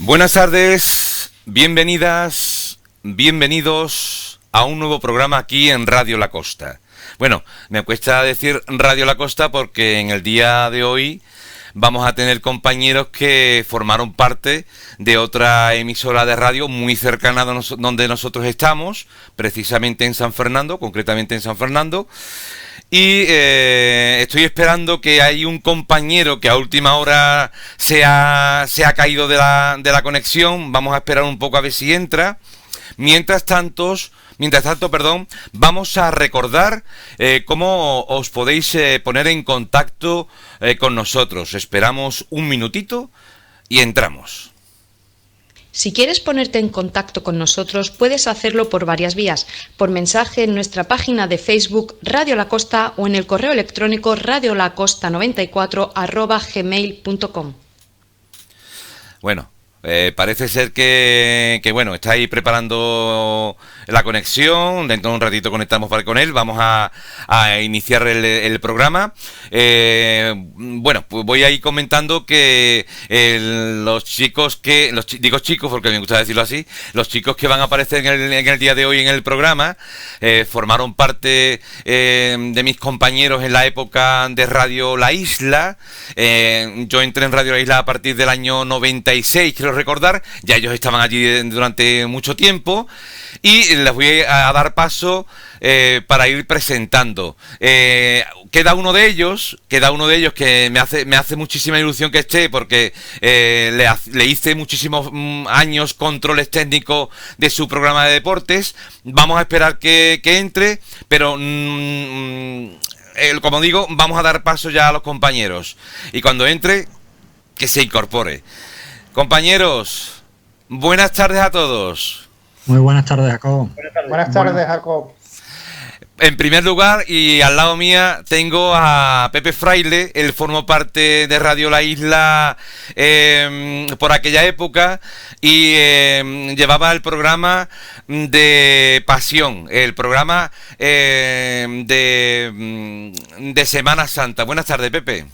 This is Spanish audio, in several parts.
Buenas tardes, bienvenidas, bienvenidos a un nuevo programa aquí en Radio La Costa. Bueno, me cuesta decir Radio La Costa porque en el día de hoy vamos a tener compañeros que formaron parte de otra emisora de radio muy cercana a donde nosotros estamos, precisamente en San Fernando, concretamente en San Fernando. Y estoy esperando que hay un compañero que a última hora se ha caído de la conexión. Vamos a esperar un poco a ver si entra. Mientras tanto, vamos a recordar cómo os podéis poner en contacto con nosotros. Esperamos un minutito y entramos. Si quieres ponerte en contacto con nosotros, puedes hacerlo por varias vías, por mensaje en nuestra página de Facebook Radio La Costa o en el correo electrónico radiolacosta94@gmail.com. Bueno, parece ser que estáis preparando la conexión. Dentro de un ratito conectamos con él. Vamos a iniciar el programa. Pues voy a ir comentando que los chicos digo chicos porque me gusta decirlo así, los chicos que van a aparecer en el día de hoy en el programa formaron parte de mis compañeros en la época de Radio La Isla. Yo entré en Radio La Isla a partir del año 96, quiero recordar. Ya ellos estaban allí durante mucho tiempo y les voy a dar paso para ir presentando. Queda uno de ellos que me hace muchísima ilusión que esté, porque le hice muchísimos años controles técnicos de su programa de deportes. Vamos a esperar que entre, pero como digo, vamos a dar paso ya a los compañeros, y cuando entre, que se incorpore. Compañeros, buenas tardes a todos. Muy buenas tardes, Jacob. Buenas tardes, Jacob. En primer lugar, y al lado mía, tengo a Pepe Fraile. Él formó parte de Radio La Isla por aquella época y llevaba el programa de Pasión, el programa de Semana Santa. Buenas tardes, Pepe.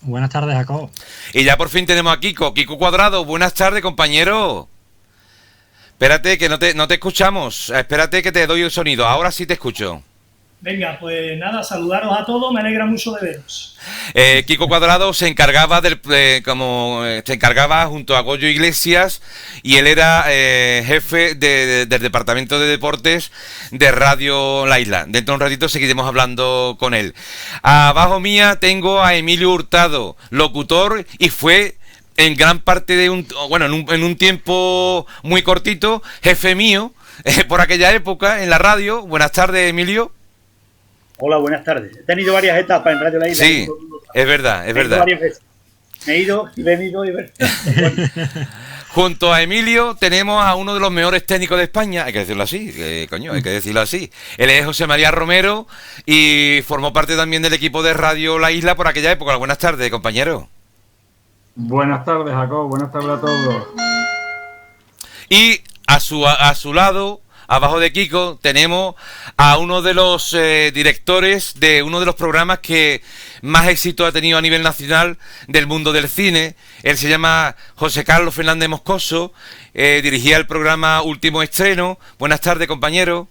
Buenas tardes, Jacob. Y ya por fin tenemos a Kiko Cuadrado. Buenas tardes, compañero. Espérate, que no te escuchamos. Espérate que te doy el sonido. Ahora sí te escucho. Venga, pues nada, saludaros a todos, me alegra mucho de veros. Kiko Cuadrado se encargaba se encargaba junto a Goyo Iglesias, y él era jefe del departamento de deportes de Radio La Isla. Dentro de un ratito seguiremos hablando con él. Abajo mía tengo a Emilio Hurtado, locutor, y fue en gran parte en un tiempo muy cortito, jefe mío por aquella época en la radio. Buenas tardes, Emilio. Hola, buenas tardes. He tenido varias etapas en Radio La Isla. Sí, es verdad. Varias veces. Me he ido y venido y ver. Junto a Emilio tenemos a uno de los mejores técnicos de España, hay que decirlo así, hay que decirlo así. Él es José María Romero y formó parte también del equipo de Radio La Isla por aquella época. Buenas tardes, compañero. Buenas tardes, Jacob. Buenas tardes a todos. Y a su lado, abajo de Kiko, tenemos a uno de los directores de uno de los programas que más éxito ha tenido a nivel nacional del mundo del cine. Él se llama José Carlos Fernández Moscoso, dirigía el programa Último Estreno. Buenas tardes, compañero.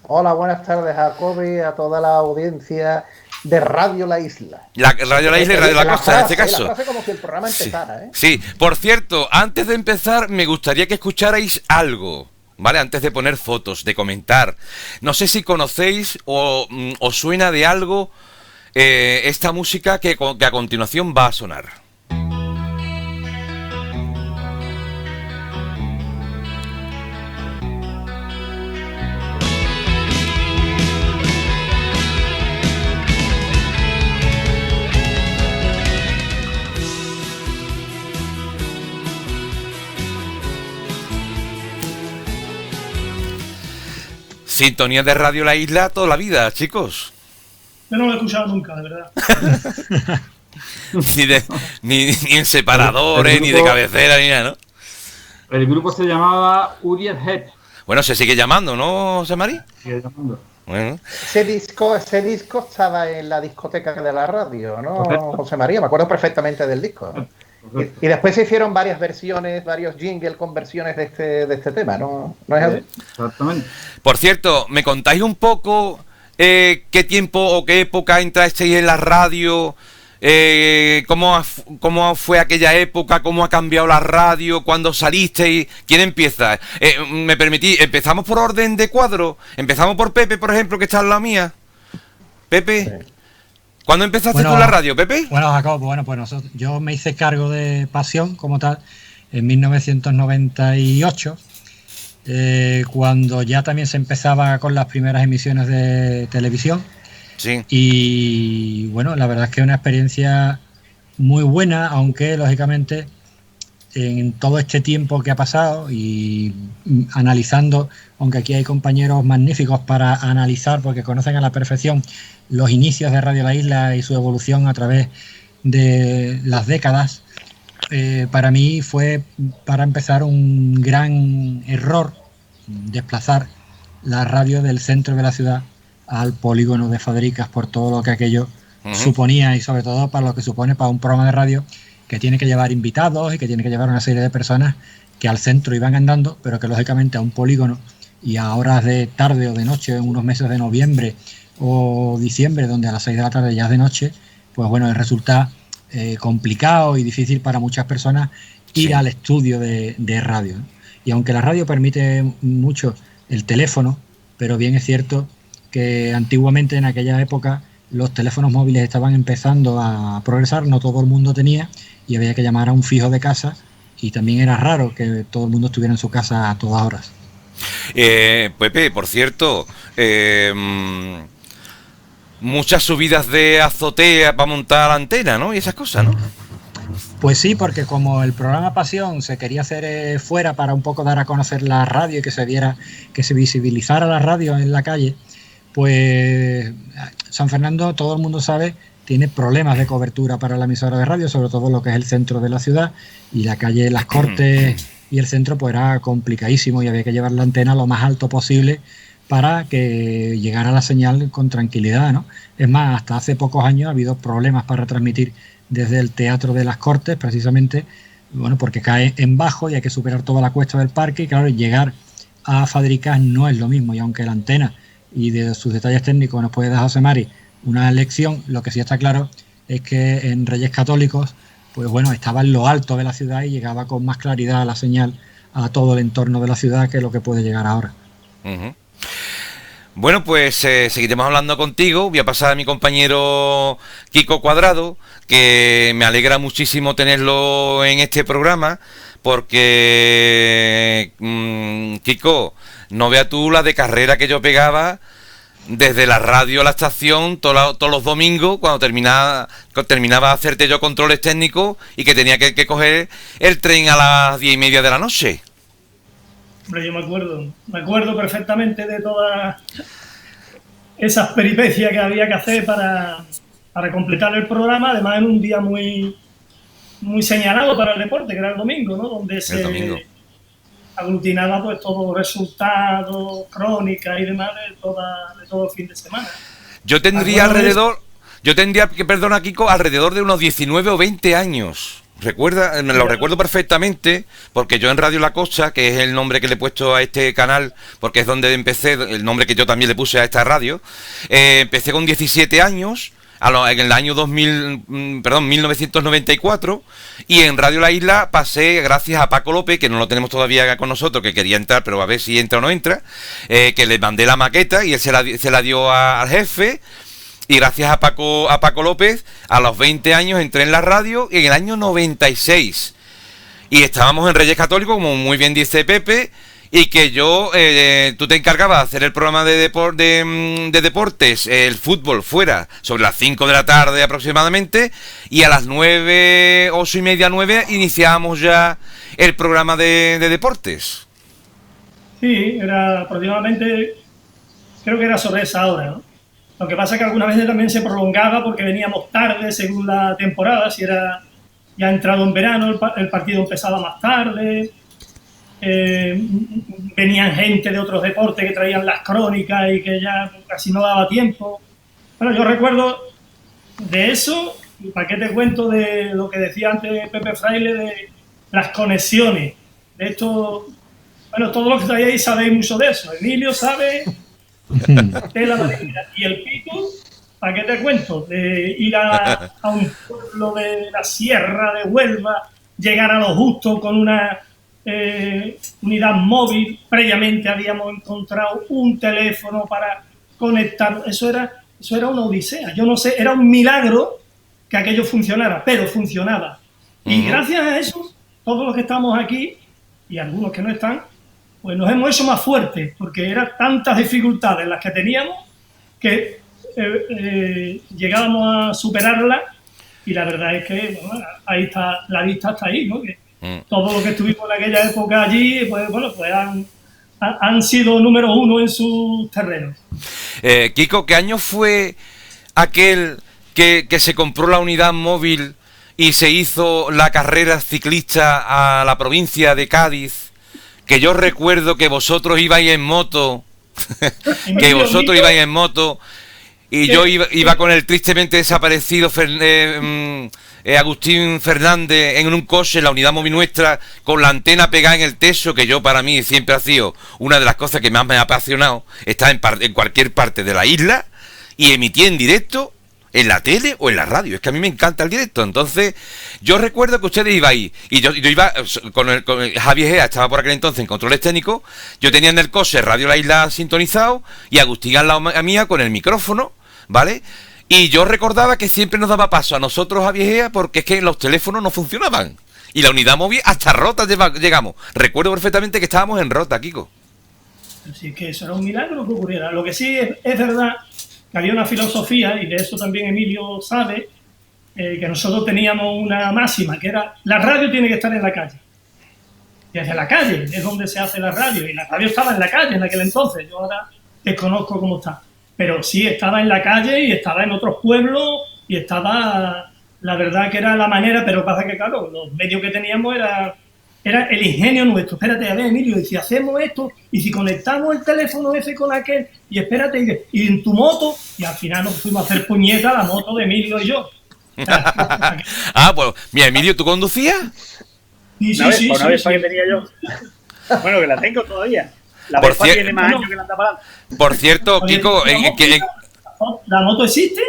Hola, buenas tardes, Jacob, y a toda la audiencia de Radio La Isla. Radio La Isla y Radio La Costa, en este caso. La frase como si el programa empezara, ¿eh? Sí, por cierto, antes de empezar, me gustaría que escucharais algo, ¿vale? Antes de poner fotos, de comentar. No sé si conocéis o os suena de algo esta música que a continuación va a sonar. Sintonía de Radio La Isla toda la vida, chicos. Yo no lo he escuchado nunca, de verdad. ni en separadores, ni de cabecera, ni nada, ¿no? El grupo se llamaba Uriel Head. Bueno, se sigue llamando, ¿no, José María? Sigue llamando. Bueno. Ese disco estaba en la discoteca de la radio, ¿no, José María? Me acuerdo perfectamente del disco. Y después se hicieron varias versiones, varios jingles con versiones de este tema, ¿no? ¿No es así? Exactamente. Por cierto, ¿me contáis un poco qué tiempo o qué época entrasteis en la radio? ¿Cómo fue aquella época? ¿Cómo ha cambiado la radio? ¿Cuándo salisteis? ¿Quién empieza? ¿Me permitís? ¿Empezamos por orden de cuadro? ¿Empezamos por Pepe, por ejemplo, que está en la mía? Pepe, Sí. ¿cuándo empezaste tú en la radio, Pepe? Bueno, Jacob, pues yo me hice cargo de Pasión como tal en 1998, cuando ya también se empezaba con las primeras emisiones de televisión. Sí. Y bueno, la verdad es que es una experiencia muy buena, aunque lógicamente en todo este tiempo que ha pasado y analizando, aunque aquí hay compañeros magníficos para analizar porque conocen a la perfección los inicios de Radio La Isla y su evolución a través de las décadas, para mí fue, para empezar, un gran error desplazar la radio del centro de la ciudad al polígono de Fábricas por todo lo que aquello suponía, y sobre todo para lo que supone para un programa de radio que tiene que llevar invitados y que tiene que llevar una serie de personas que al centro iban andando, pero que lógicamente a un polígono y a horas de tarde o de noche, en unos meses de noviembre o diciembre, donde a las 6 de la tarde ya es de noche, pues bueno, resulta complicado y difícil para muchas personas ir al estudio de radio, ¿no? Y aunque la radio permite mucho el teléfono, pero bien es cierto que antiguamente, en aquella época, los teléfonos móviles estaban empezando a progresar, no todo el mundo tenía, y había que llamar a un fijo de casa, y también era raro que todo el mundo estuviera en su casa a todas horas. Pepe, por cierto, muchas subidas de azotea para montar la antena, ¿no? Y esas cosas, ¿no? Pues sí, porque como el programa Pasión se quería hacer fuera para un poco dar a conocer la radio y que se viera, que se visibilizara la radio en la calle, pues San Fernando, todo el mundo sabe, tiene problemas de cobertura para la emisora de radio, sobre todo lo que es el centro de la ciudad, y la calle Las Cortes y el centro pues era complicadísimo y había que llevar la antena lo más alto posible para que llegara la señal con tranquilidad, ¿no? Es más, hasta hace pocos años ha habido problemas para retransmitir desde el Teatro de Las Cortes, precisamente, bueno, porque cae en bajo y hay que superar toda la cuesta del parque, y claro, llegar a Fábricas no es lo mismo, y aunque la antena y de sus detalles técnicos nos puede dar José Mari una lección, lo que sí está claro es que en Reyes Católicos, pues bueno, estaba en lo alto de la ciudad y llegaba con más claridad la señal a todo el entorno de la ciudad que lo que puede llegar ahora. Uh-huh. Bueno, pues seguiremos hablando contigo. Voy a pasar a mi compañero Kiko Cuadrado, que me alegra muchísimo tenerlo en este programa, porque Kiko, no veas tú la de carrera que yo pegaba desde la radio a la estación todos los domingos, cuando terminaba de hacerte yo controles técnicos y que tenía que coger el tren a las 10:30 de la noche. Hombre, yo me acuerdo perfectamente de todas esas peripecias que había que hacer para completar el programa, además en un día muy, muy señalado para el deporte, que era el domingo, ¿no? Donde se aglutinaba pues todos los resultados, crónicas y demás de todo el fin de semana. Yo tendría, perdona Kiko, alrededor de unos 19 o 20 años. Lo recuerdo perfectamente, porque yo en Radio La Costa, que es el nombre que le he puesto a este canal, porque es donde empecé, el nombre que yo también le puse a esta radio, empecé con 17 años, en el año 1994, y en Radio La Isla pasé, gracias a Paco López, que no lo tenemos todavía con nosotros, que quería entrar, pero a ver si entra o no entra, que le mandé la maqueta y él se la dio al jefe. Y gracias a Paco López, a los 20 años entré en la radio, y en el año 96. Y estábamos en Reyes Católicos, como muy bien dice Pepe, y que tú te encargabas de hacer el programa de deportes, el fútbol, fuera, sobre las 5 de la tarde aproximadamente, y a las 9, 8:30, 9, iniciábamos ya el programa de deportes. Sí, era aproximadamente, creo que era sobre esa hora, ¿no? Lo que pasa es que algunas veces también se prolongaba porque veníamos tarde según la temporada, si era ya entrado en verano, el partido empezaba más tarde, venían gente de otros deportes que traían las crónicas y que ya casi no daba tiempo. Bueno, yo recuerdo de eso ¿Y para qué te cuento de lo que decía antes Pepe Fraile de las conexiones? De esto, bueno, todos los que estáis ahí sabéis mucho de eso. Emilio sabe de la marina. Y el Pico, ¿para qué te cuento? De ir a un pueblo de la sierra de Huelva, llegar a lo justo con una unidad móvil. Previamente habíamos encontrado un teléfono para conectar. Eso era una odisea. Yo no sé, era un milagro que aquello funcionara, pero funcionaba. Y gracias a eso, todos los que estamos aquí, y algunos que no están, pues nos hemos hecho más fuertes, porque eran tantas dificultades las que teníamos que llegábamos a superarlas, y la verdad es que bueno, ahí está, la vista está ahí, ¿no? Que todos los que estuvimos en aquella época allí, pues bueno, pues han sido número uno en sus terrenos. Kiko, ¿qué año fue aquel que se compró la unidad móvil y se hizo la carrera ciclista a la provincia de Cádiz? Que yo recuerdo que vosotros ibais en moto, y yo iba con el tristemente desaparecido Agustín Fernández en un coche, la unidad móvil nuestra, con la antena pegada en el techo, que yo para mí siempre ha sido una de las cosas que más me ha apasionado, estar en cualquier parte de la isla y emitir en directo en la tele o en la radio. Es que a mí me encanta el directo. Entonces yo recuerdo que ustedes ibais y yo iba con Javi Gea, estaba por aquel entonces en controles técnicos, yo tenía en el coche Radio La Isla sintonizado y Agustín al lado mía con el micrófono, ¿vale? Y yo recordaba que siempre nos daba paso a nosotros a Viejea porque es que los teléfonos no funcionaban. Y la unidad móvil hasta Rota llegamos. Recuerdo perfectamente que estábamos en Rota, Kiko. Así que eso era un milagro que ocurriera. Lo que sí es verdad que había una filosofía, y de eso también Emilio sabe, que nosotros teníamos una máxima, que era la radio tiene que estar en la calle. Y hacia la calle es donde se hace la radio. Y la radio estaba en la calle en aquel entonces. Yo ahora desconozco cómo está. Pero sí, estaba en la calle y estaba en otros pueblos y estaba, la verdad que era la manera, pero pasa que claro, los medios que teníamos era el ingenio nuestro. Espérate, a ver, Emilio, y si hacemos esto, y si conectamos el teléfono ese con aquel, y espérate, y en tu moto, y al final nos fuimos a hacer puñeta la moto de Emilio y yo. Pues, mira, Emilio, ¿tú conducías? Sí, una vez que tenía yo. Bueno, que la tengo todavía. La Por Vespa tiene más años que la anda para adelante. Por cierto, Kiko, ¿la moto existe?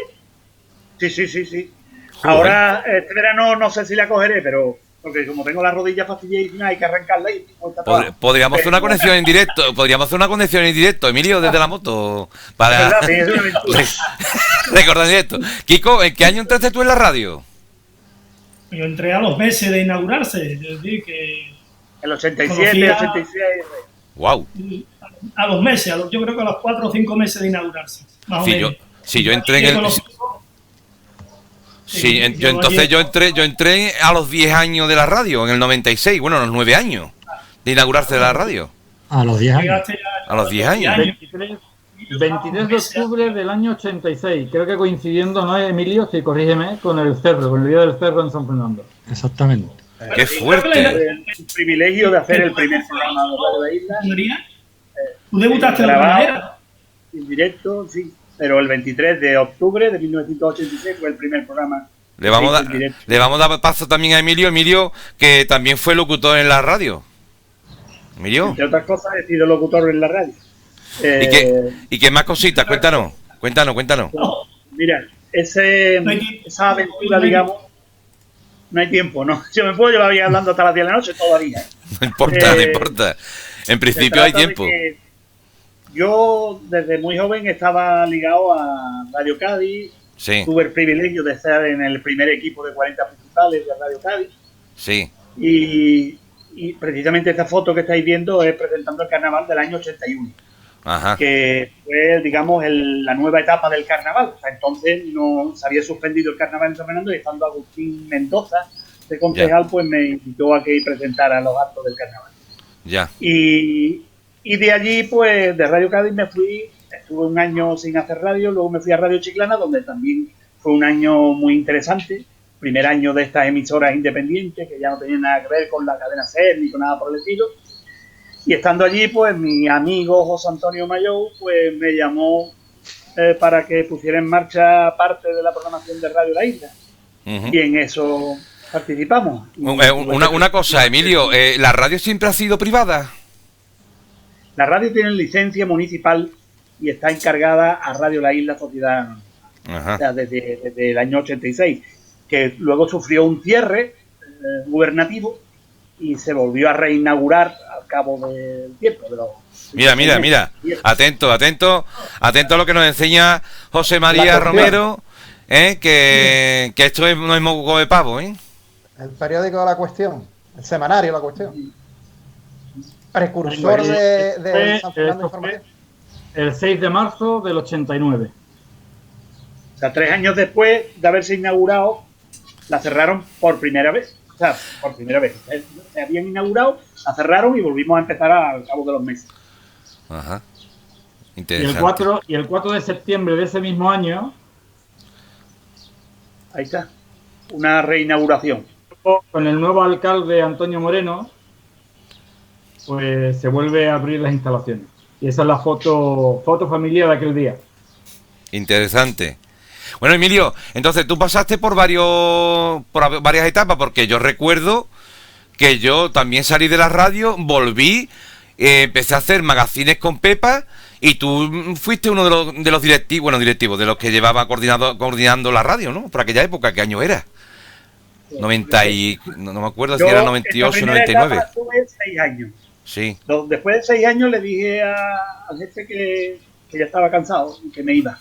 Sí. Ahora, este verano no sé si la cogeré, pero porque como tengo las rodillas fastidiadas hay que arrancarla y podríamos hacer una conexión en directo. Emilio, desde la moto, para recordar en directo. Kiko, ¿en qué año entraste tú en la radio? Yo entré a los meses de inaugurarse, es decir, que el 87, 86. Wow. A los meses, yo creo que a los 4 o 5 meses de inaugurarse, más o menos. Yo entré en el... yo entré a los 10 años de la radio, en el 96, bueno, a los 9 años de inaugurarse de la radio. A los 10 años. A los 10 años. 23 de octubre del año 86, creo que coincidiendo, ¿no, Emilio? Sí, corrígeme, con el Cerro, con el Día del Cerro en San Fernando. Exactamente. ¡Qué fuerte! El privilegio de hacer el primer programa de la isla. ¿Tú debutaste de la manera? En directo, sí. Pero el 23 de octubre de 1986 fue el primer programa. Le vamos a dar paso también a Emilio, que también fue locutor en la radio. Emilio. Entre otras cosas, he sido locutor en la radio. ¿Y qué más cositas? Cuéntanos. No, mira, esa aventura, digamos, no hay tiempo, ¿no? Yo me puedo llevar hablando hasta las 10 de la noche todavía. No importa. En principio hay tiempo. Yo desde muy joven estaba ligado a Radio Cádiz. Sí. Tuve el privilegio de estar en el primer equipo de 40 principales de Radio Cádiz. Sí. Y precisamente esta foto que estáis viendo es presentando el carnaval del año 81. Ajá. Que fue, digamos, la nueva etapa del carnaval. O sea, entonces no se había suspendido el carnaval en San Fernando y estando Agustín Mendoza de concejal, pues me invitó a que presentara los actos del carnaval. Ya. Y de allí, pues, de Radio Cádiz me fui, estuve un año sin hacer radio, luego me fui a Radio Chiclana, donde también fue un año muy interesante, primer año de estas emisoras independientes, que ya no tenían nada que ver con la cadena SER ni con nada por el estilo. Y estando allí, pues, mi amigo José Antonio Mayou, pues, me llamó para que pusiera en marcha parte de la programación de Radio La Isla. y en eso participamos. Una cosa, Emilio, ¿la radio siempre ha sido privada? La radio tiene licencia municipal y está encargada a Radio La Isla Sociedad Anónima. O sea, desde el año 86, que luego sufrió un cierre gubernativo y se volvió a reinaugurar al cabo del tiempo. Mira, atento a lo que nos enseña José María Romero, que esto no es moco de pavo, ¿eh? El periódico de La Cuestión, el semanario La Cuestión. Precursor de San Fernando Información. El 6 de marzo del 89. O sea, 3 años después de haberse inaugurado, la cerraron por primera vez. O sea, por primera vez. Se habían inaugurado, la cerraron y volvimos a empezar al cabo de los meses. Ajá. Y Interesante. el 4 de septiembre de ese mismo año... Ahí está. Una reinauguración. Con el nuevo alcalde Antonio Moreno, pues se vuelve a abrir las instalaciones. Y esa es la foto familiar de aquel día. Interesante. Bueno, Emilio, entonces tú pasaste por varias etapas, porque yo recuerdo que yo también salí de la radio, volví, empecé a hacer magazines con Pepa, y tú fuiste uno de los directivos, de los que llevaba coordinando la radio, ¿no? Por aquella época, ¿qué año era? 90 y... No me acuerdo si era 98 o 99. Tuve 6 años. Sí. Después de 6 años le dije al jefe que ya estaba cansado y que me iba.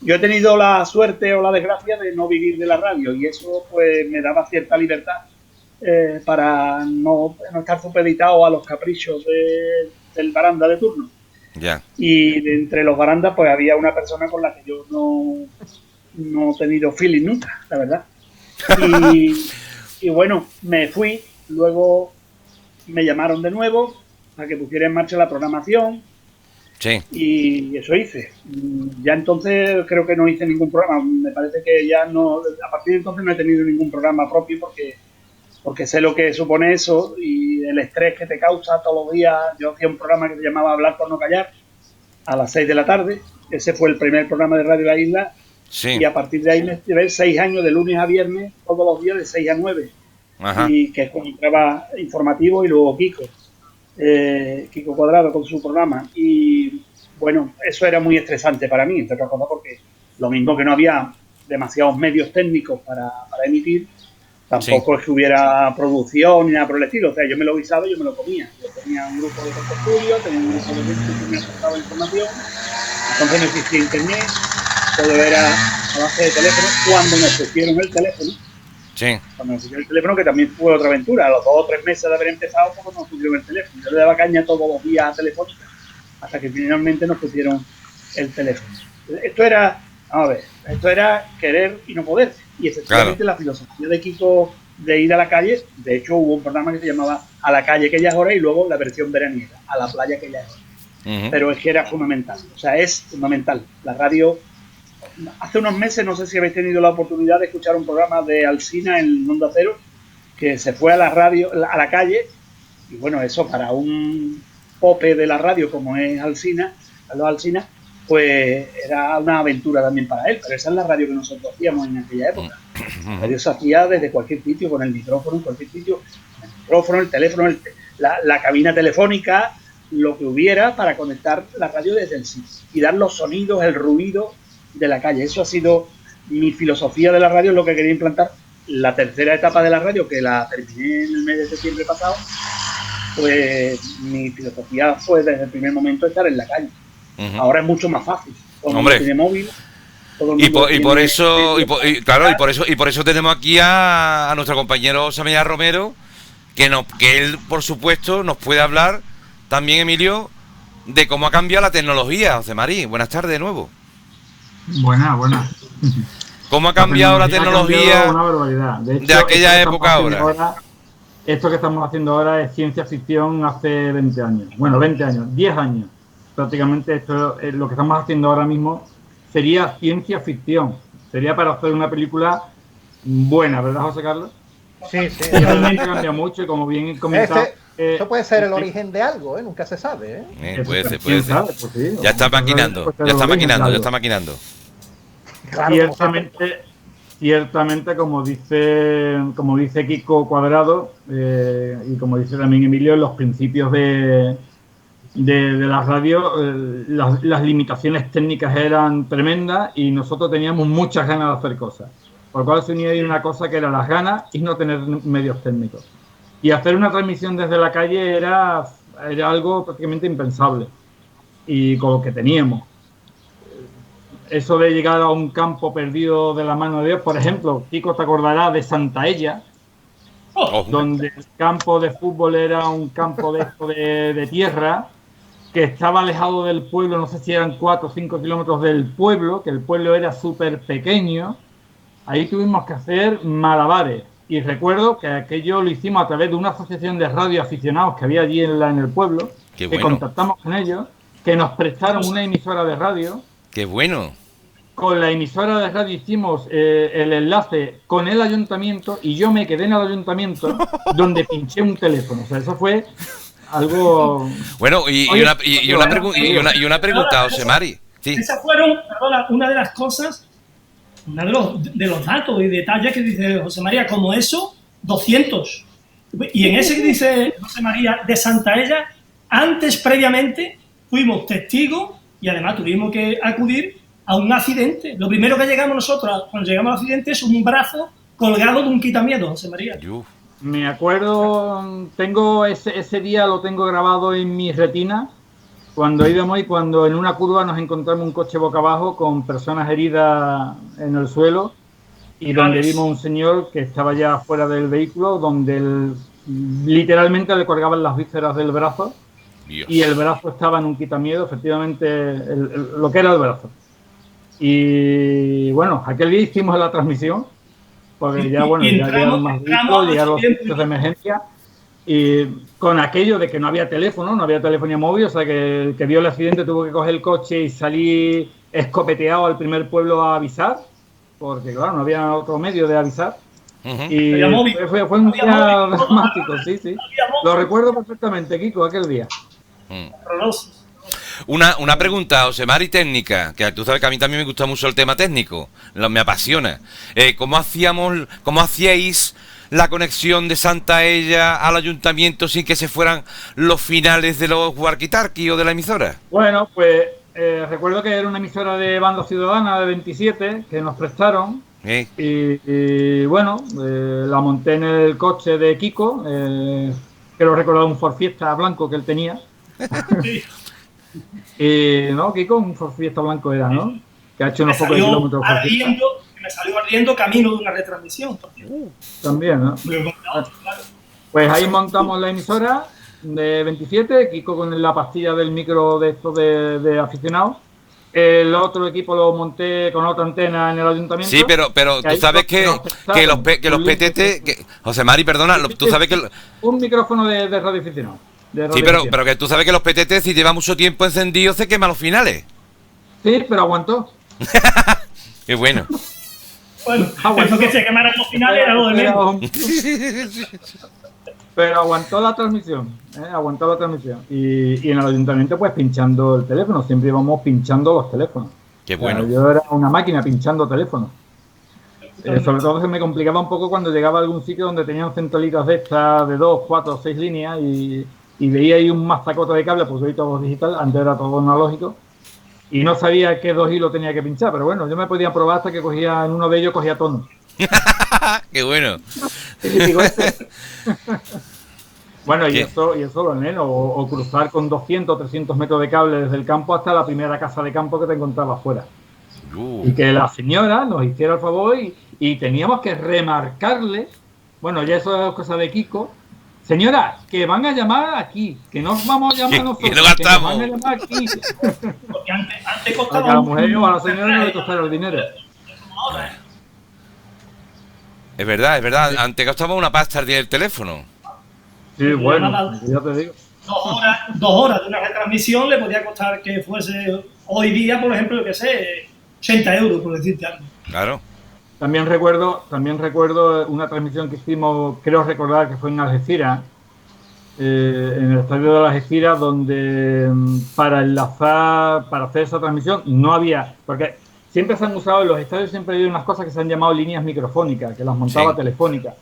Yo he tenido la suerte o la desgracia de no vivir de la radio y eso pues me daba cierta libertad para no estar supeditado a los caprichos del baranda de turno. Ya. Y de entre los barandas pues había una persona con la que yo no he tenido feeling nunca, la verdad. Y bueno, me fui, luego me llamaron de nuevo para que pusiera en marcha la programación. Sí. Y eso hice. Ya entonces creo que no hice ningún programa. Me parece que ya no, a partir de entonces no he tenido ningún programa propio porque sé lo que supone eso y el estrés que te causa todos los días. Yo hacía un programa que se llamaba Hablar por no callar a las 6 de la tarde. Ese fue el primer programa de Radio La Isla. Sí. Y a partir de ahí me llevé 6 años de lunes a viernes, todos los días de 6 a 9. Ajá. Y que es cuando entraba Informativo y luego Kiko Cuadrado con su programa. Y bueno, eso era muy estresante para mí, entre otras cosas porque lo mismo que no había demasiados medios técnicos para emitir, tampoco es que hubiera producción ni nada por el estilo. O sea, yo me lo guisaba y yo me lo comía. Yo tenía un grupo de estudio, tenía un grupo de gente que me aportaba información, entonces no existía internet, todo era a base de teléfono. Cuando nos pusieron el teléfono, cuando nos pusieron el teléfono, que también fue otra aventura, a los 2 o 3 meses de haber empezado, pues nos pusieron el teléfono. Yo le daba caña todos los días a Telefónica, hasta que finalmente nos pusieron el teléfono. Esto era querer y no poder. Y efectivamente la filosofía de Kiko de ir a la calle, de hecho hubo un programa que se llamaba A la calle aquellas horas y luego la versión veraniega, A la playa aquellas horas. Pero es que era fundamental, o sea, es fundamental. La radio, hace unos meses, no sé si habéis tenido la oportunidad de escuchar un programa de Alsina en Onda Cero, que se fue a la radio, a la calle, y bueno, eso para un pope de la radio como es Alsina, Carlos Alsina, pues era una aventura también para él, pero esa es la radio que nosotros hacíamos en aquella época. La radio se hacía desde cualquier sitio, con el micrófono, en cualquier sitio, el micrófono, el teléfono, la cabina telefónica, lo que hubiera para conectar la radio desde el sitio y dar los sonidos, el ruido de la calle. Eso ha sido mi filosofía de la radio, es lo que quería implantar. La tercera etapa de la radio, que la terminé en el mes de septiembre pasado, pues mi filosofía fue desde el primer momento estar en la calle. Ahora es mucho más fácil. Todo el mundo tiene móvil. Y por eso tenemos aquí a nuestro compañero José María Romero, que él, por supuesto, nos puede hablar también, Emilio, de cómo ha cambiado la tecnología. José María, buenas tardes de nuevo. Buenas. ¿Cómo ha cambiado la tecnología una barbaridad. De hecho, de aquella época ahora? Esto que estamos haciendo ahora es ciencia ficción hace 20 años. Bueno, 20 años, 10 años. Prácticamente esto es lo que estamos haciendo ahora mismo sería ciencia ficción. Sería para hacer una película buena, ¿verdad, José Carlos? Sí. Realmente cambia mucho y como bien comentado... Eso puede ser el origen de algo, nunca se sabe. Puede ser. Ya está maquinando. Claro, y exactamente ciertamente, como dice Kiko Cuadrado, y como dice también Emilio, en los principios de la radio, las limitaciones técnicas eran tremendas y nosotros teníamos muchas ganas de hacer cosas. Por lo cual se unía ahí una cosa que era las ganas y no tener medios técnicos. Y hacer una transmisión desde la calle era algo prácticamente impensable. Y con lo que teníamos. Eso de llegar a un campo perdido de la mano de Dios, por ejemplo, Kiko te acordará de Santaella, donde el campo de fútbol era un campo de tierra, que estaba alejado del pueblo, no sé si eran 4 o 5 kilómetros del pueblo, que el pueblo era súper pequeño. Ahí tuvimos que hacer malabares. Y recuerdo que aquello lo hicimos a través de una asociación de radioaficionados que había allí en el pueblo, Qué que bueno. contactamos con ellos, que nos prestaron una emisora de radio. ¡Qué bueno! Con la emisora de radio hicimos el enlace con el ayuntamiento y yo me quedé en el ayuntamiento donde pinché un teléfono. O sea, eso fue algo... Bueno, y una pregunta, José Mari. Sí. Esas fueron, perdona, una de las cosas, uno de los datos y detalles que dice José María, como eso, 200. Y en ese que dice José María de Santaella, antes, previamente, fuimos testigos y además tuvimos que acudir a un accidente. Lo primero que llegamos nosotros, cuando llegamos al accidente, es un brazo colgado de un quitamiedo, José María. Me acuerdo, tengo ese día lo tengo grabado en mi retina, cuando íbamos y cuando en una curva nos encontramos un coche boca abajo con personas heridas en el suelo y donde vimos un señor que estaba ya fuera del vehículo, donde literalmente le colgaban las vísceras del brazo. Dios. Y el brazo estaba en un quitamiedo, efectivamente, lo que era el brazo. Y bueno, aquel día hicimos la transmisión, porque ya llegaron más vehículos, llegaron los servicios de emergencia, y con aquello de que no había teléfono, no había telefonía móvil, o sea que el que vio el accidente tuvo que coger el coche y salir escopeteado al primer pueblo a avisar, porque claro, no había otro medio de avisar. Y fue un día dramático, sí. Lo recuerdo perfectamente, Kiko, aquel día. Una pregunta, José Mari, técnica, que tú sabes que a mí también me gusta mucho el tema técnico, me apasiona. ¿Cómo hacíais la conexión de Santaella al ayuntamiento sin que se fueran los finales de los walkie-talkie o de la emisora? Bueno, pues recuerdo que era una emisora de banda ciudadana de 27 que nos prestaron. Y bueno, la monté en el coche de Kiko, creo recordar un Ford Fiesta blanco que él tenía. ¿No, Kiko? Un Ford Fiesta blanco era, ¿no? Que ha hecho unos pocos kilómetros. Me salió ardiendo camino de una retransmisión. También, ¿no? Pues ahí montamos la emisora de 27, Kiko con la pastilla del micro de estos de aficionados. El otro equipo lo monté con otra antena en el ayuntamiento. Sí, pero tú sabes que los PTT... José Mari, perdona, tú sabes que... Un micrófono de radio aficionado. Sí, pero que tú sabes que los PTT, si lleva mucho tiempo encendido, se queman los finales. Sí, pero aguantó. Qué bueno. Bueno, eso que se quemaran los finales era lo de menos. Pero aguantó la transmisión, aguantó la transmisión. Y en el ayuntamiento, pues pinchando el teléfono, siempre íbamos pinchando los teléfonos. Qué bueno. O sea, yo era una máquina pinchando teléfonos. Sobre todo se me complicaba un poco cuando llegaba a algún sitio donde tenían centralitas de estas de 2, 4, 6 líneas y veía ahí un mazacote de cable, pues hoy todo digital, antes era todo analógico. Y no sabía qué 2 hilos tenía que pinchar, pero bueno, yo me podía probar hasta que en uno de ellos cogía tono. ¡Qué bueno! Bueno, y eso lo neno, o cruzar con 200 300 metros de cable desde el campo hasta la primera casa de campo que te encontrabas afuera. Y que la señora nos hiciera el favor y teníamos que remarcarle, bueno, ya eso es cosa de Kiko, señora, que van a llamar aquí, que no vamos a llamar nosotros, que no gastamos. Nos van a llamar aquí. Porque antes costaba a la mujer o a la señora no le costara el dinero. Es verdad, antes gastaba una pasta al día del teléfono. Sí, bueno, ya te digo. 2 horas de una retransmisión le podía costar que fuese hoy día, por ejemplo, yo qué sé, 80 euros, por decirte algo. Claro. También recuerdo una transmisión que hicimos, creo recordar que fue en Algeciras, en el estadio de Algeciras, donde para hacer esa transmisión no había, porque siempre se han usado en los estadios, siempre ha habido unas cosas que se han llamado líneas microfónicas, que las montaba Telefónica,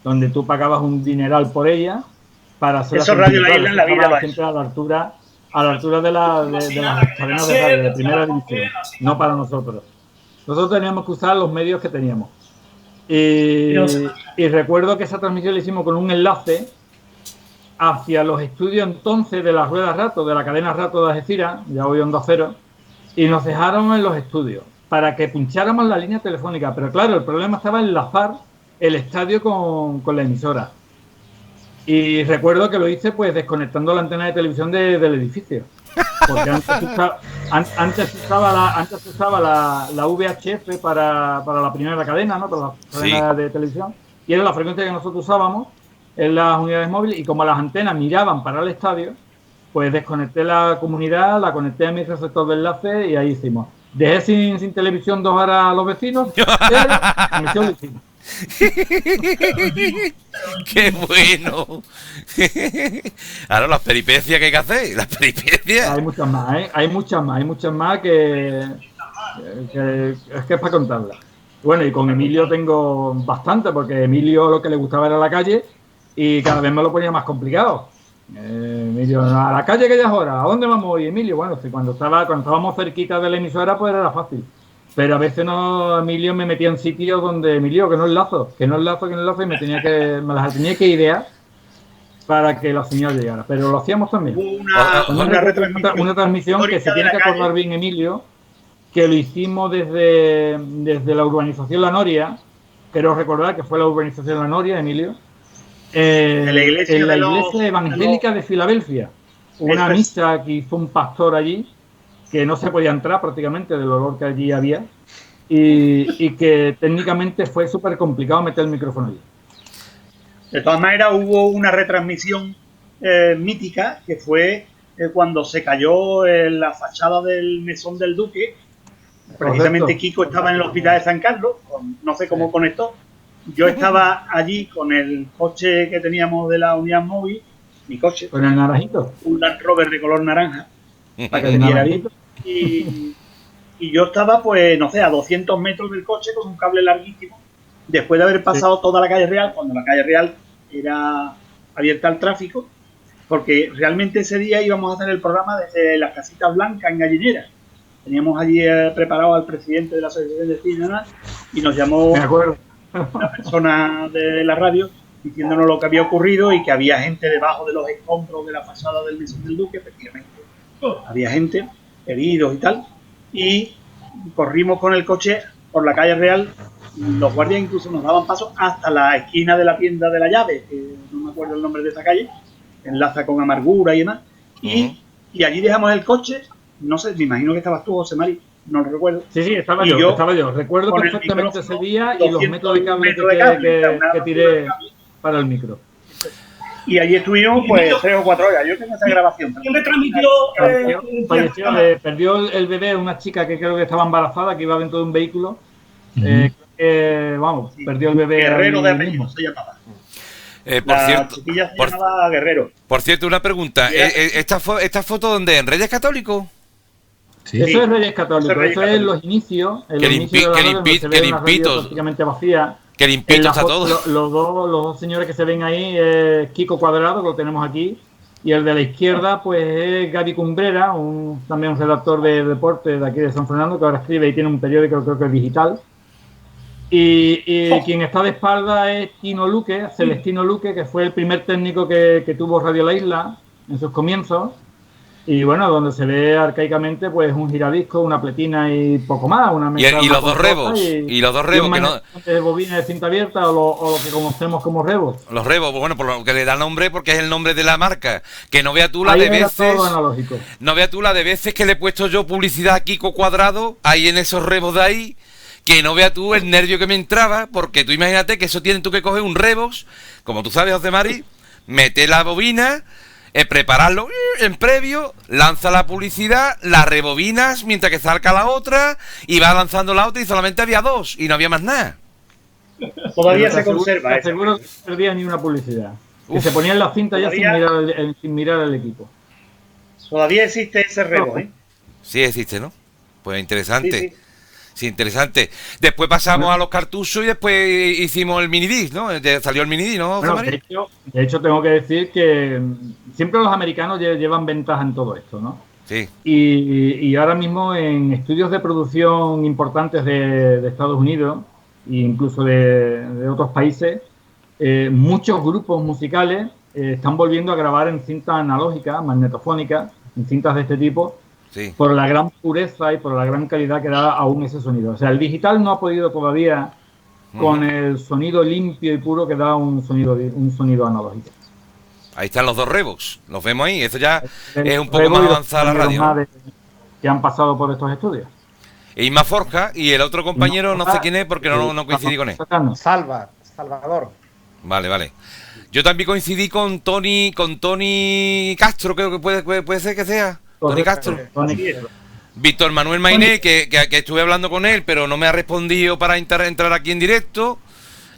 donde tú pagabas un dineral por ella para hacer eso Radio La Isla en la vida siempre a la altura de las cadenas de radio de primera división, no para nosotros. Nosotros teníamos que usar los medios que teníamos. Y recuerdo que esa transmisión la hicimos con un enlace hacia los estudios entonces de las ruedas Rato, de la cadena Rato de Algeciras, ya hoy Onda Cero, y nos dejaron en los estudios para que pincháramos la línea telefónica. Pero claro, el problema estaba en enlazar el estadio con la emisora. Y recuerdo que lo hice pues desconectando la antena de televisión del edificio. Porque antes se usaba la VHF para la primera cadena, ¿no? Para la cadena de televisión. Y era la frecuencia que nosotros usábamos en las unidades móviles. Y como las antenas miraban para el estadio, pues desconecté la comunidad, la conecté a mi receptor de enlace y ahí hicimos. Dejé sin televisión 2 horas a los vecinos, pero conexión lo hicimos. ¡Qué bueno! Ahora las peripecias que hay que hacer, las peripecias. Hay muchas más, ¿eh? Hay muchas más que es que es para contarlas. Bueno, y con Emilio tengo bastante, porque Emilio lo que le gustaba era la calle y cada vez me lo ponía más complicado. Emilio, a la calle que ya es hora, ¿a dónde vamos hoy, Emilio? Bueno, sí, cuando estábamos cerquita de la emisora, pues era fácil. Pero a veces Emilio me metía en sitios donde, Emilio, que no enlazo, y me las tenía que idear para que la señal llegara. Pero lo hacíamos también. Una transmisión que se tiene que acordar bien, Emilio, que lo hicimos desde la urbanización La Noria. Quiero recordar que fue la urbanización La Noria, Emilio. En la iglesia evangélica de Filadelfia. Una misa que hizo un pastor allí, que no se podía entrar prácticamente del olor que allí había, y que técnicamente fue súper complicado meter el micrófono allí. De todas maneras, hubo una retransmisión mítica, que fue cuando se cayó la fachada del Mesón del Duque. Precisamente Kiko estaba en el hospital de San Carlos, no sé cómo conectó. Yo estaba allí con el coche que teníamos de la unidad móvil, mi coche. Con el naranjito. Un Land Rover de color naranja. Para que viera bien. Y yo estaba, pues, no sé, a 200 metros del coche con un cable larguísimo, después de haber pasado toda la calle Real, cuando la calle Real era abierta al tráfico, porque realmente ese día íbamos a hacer el programa desde las Casitas Blancas en Gallinera. Teníamos allí preparado al presidente de la Asociación de Cine y nos llamó una persona de la radio diciéndonos lo que había ocurrido y que había gente debajo de los escombros de la fachada del Mesón del Duque. Efectivamente había gente, heridos y tal, y corrimos con el coche por la calle Real. Los guardias incluso nos daban paso hasta la esquina de la tienda de la llave, que no me acuerdo el nombre de esa calle, enlaza con Amargura y demás, y allí dejamos el coche. No sé, me imagino que estabas tú, José Mari, no lo recuerdo. Sí, estaba yo. Recuerdo perfectamente ese día y los metros de cable que tiré para el micro. Y allí estuvimos pues 3 o 4 horas. Yo tengo esa grabación. ¿Quién me transmitió? Falleció, perdió el bebé una chica que creo que estaba embarazada, que iba dentro de un vehículo. Perdió el bebé. Guerrero de apellido se llamaba. Por llamaba Guerrero. Por cierto, una pregunta. ¿Esta foto dónde? ¿En Reyes Católicos? Sí. Eso es Reyes Católicos. Eso es los inicios. Que limpito. Prácticamente vacía. Que limpito está todo. Los dos señores que se ven ahí, Kiko Cuadrado, que lo tenemos aquí, y el de la izquierda, pues es Gaby Cumbrera, también un redactor de deporte de aquí de San Fernando, que ahora escribe y tiene un periódico, creo que es digital. Y quien está de espalda es Tino Luque, Celestino Luque, que fue el primer técnico que tuvo Radio La Isla en sus comienzos. Y bueno, donde se ve arcaicamente pues un giradisco, una pletina y poco más, una y los dos rebos, y los dos rebos que no de bobina de cinta abierta o lo que conocemos como rebos. Los rebos, bueno, por lo que le da nombre porque es el nombre de la marca, que no vea tú la de veces. No vea tú la de veces que le he puesto yo publicidad a Kiko Cuadrado ahí en esos rebos de ahí, que no vea tú el nervio que me entraba, porque tú imagínate que eso tiene tú que coger un rebos, como tú sabes, José Mari, mete la bobina, prepararlo en previo, lanza la publicidad, la rebobinas mientras que salga la otra y va lanzando la otra y solamente había 2 y no había más nada. Todavía se conserva. Seguro que no perdía ni una publicidad. Que se ponía en la cinta ya sin mirar el equipo. Todavía existe ese rebo, ¿eh? Sí existe, ¿no? Pues interesante. Sí, interesante. Después pasamos a los cartuchos y después hicimos el minidisc, ¿no? Salió el minidisc, ¿no, José Bueno, María? de hecho, tengo que decir que siempre los americanos llevan ventaja en todo esto, ¿no? Sí. Y ahora mismo en estudios de producción importantes de Estados Unidos e incluso de otros países, muchos grupos musicales están volviendo a grabar en cintas analógicas, magnetofónicas, en cintas de este tipo, Sí. por la gran pureza y por la gran calidad que da aún ese sonido. O sea, el digital no ha podido todavía con el sonido limpio y puro que da un sonido analógico. Ahí están los dos Revox, los vemos ahí, eso ya es un poco Revo más y los avanzada la radio, compañeros ¿no? más que han pasado por estos estudios. Isma Forja y el otro compañero no sé quién es porque no coincidí con él. Salvador. Vale. Yo también coincidí con Tony Castro, creo que puede ser que sea. Tony Castro. Víctor Manuel Mainé, que estuve hablando con él, pero no me ha respondido para entrar aquí en directo.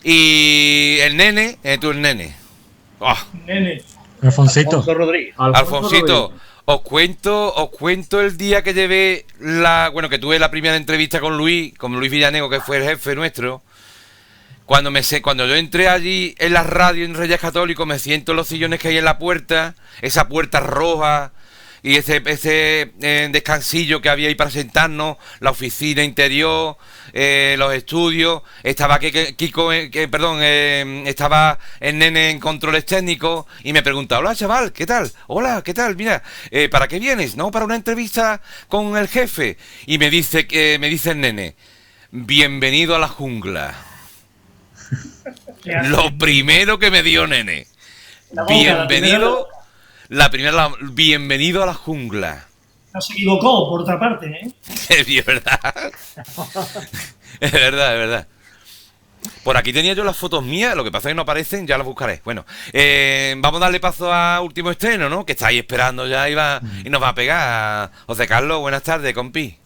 Y el nene, el nene. Oh, Nene. Alfonsito. Alfonso Rodríguez. Alfonsito, os cuento el día que llevé que tuve la primera entrevista con Luis Villanego, que fue el jefe nuestro. Cuando yo entré allí en la radio en Reyes Católicos, me siento en los sillones que hay en la puerta, esa puerta roja y ese descansillo que había ahí para sentarnos, la oficina interior, los estudios, estaba estaba el nene en controles técnicos y me preguntaba: hola chaval, ¿qué tal? Hola, ¿qué tal? Mira, ¿para qué vienes? No, para una entrevista con el jefe. Y me dice el nene: bienvenido a la jungla. Lo primero que me dio nene. Bienvenido a la jungla. No se equivocó, por otra parte, ¿eh? Es verdad. Es verdad. Por aquí tenía yo las fotos mías, lo que pasa es que no aparecen, ya las buscaré. Bueno, vamos a darle paso a último estreno, ¿no? Que estáis esperando ya y nos va a pegar. José Carlos, buenas tardes, compi.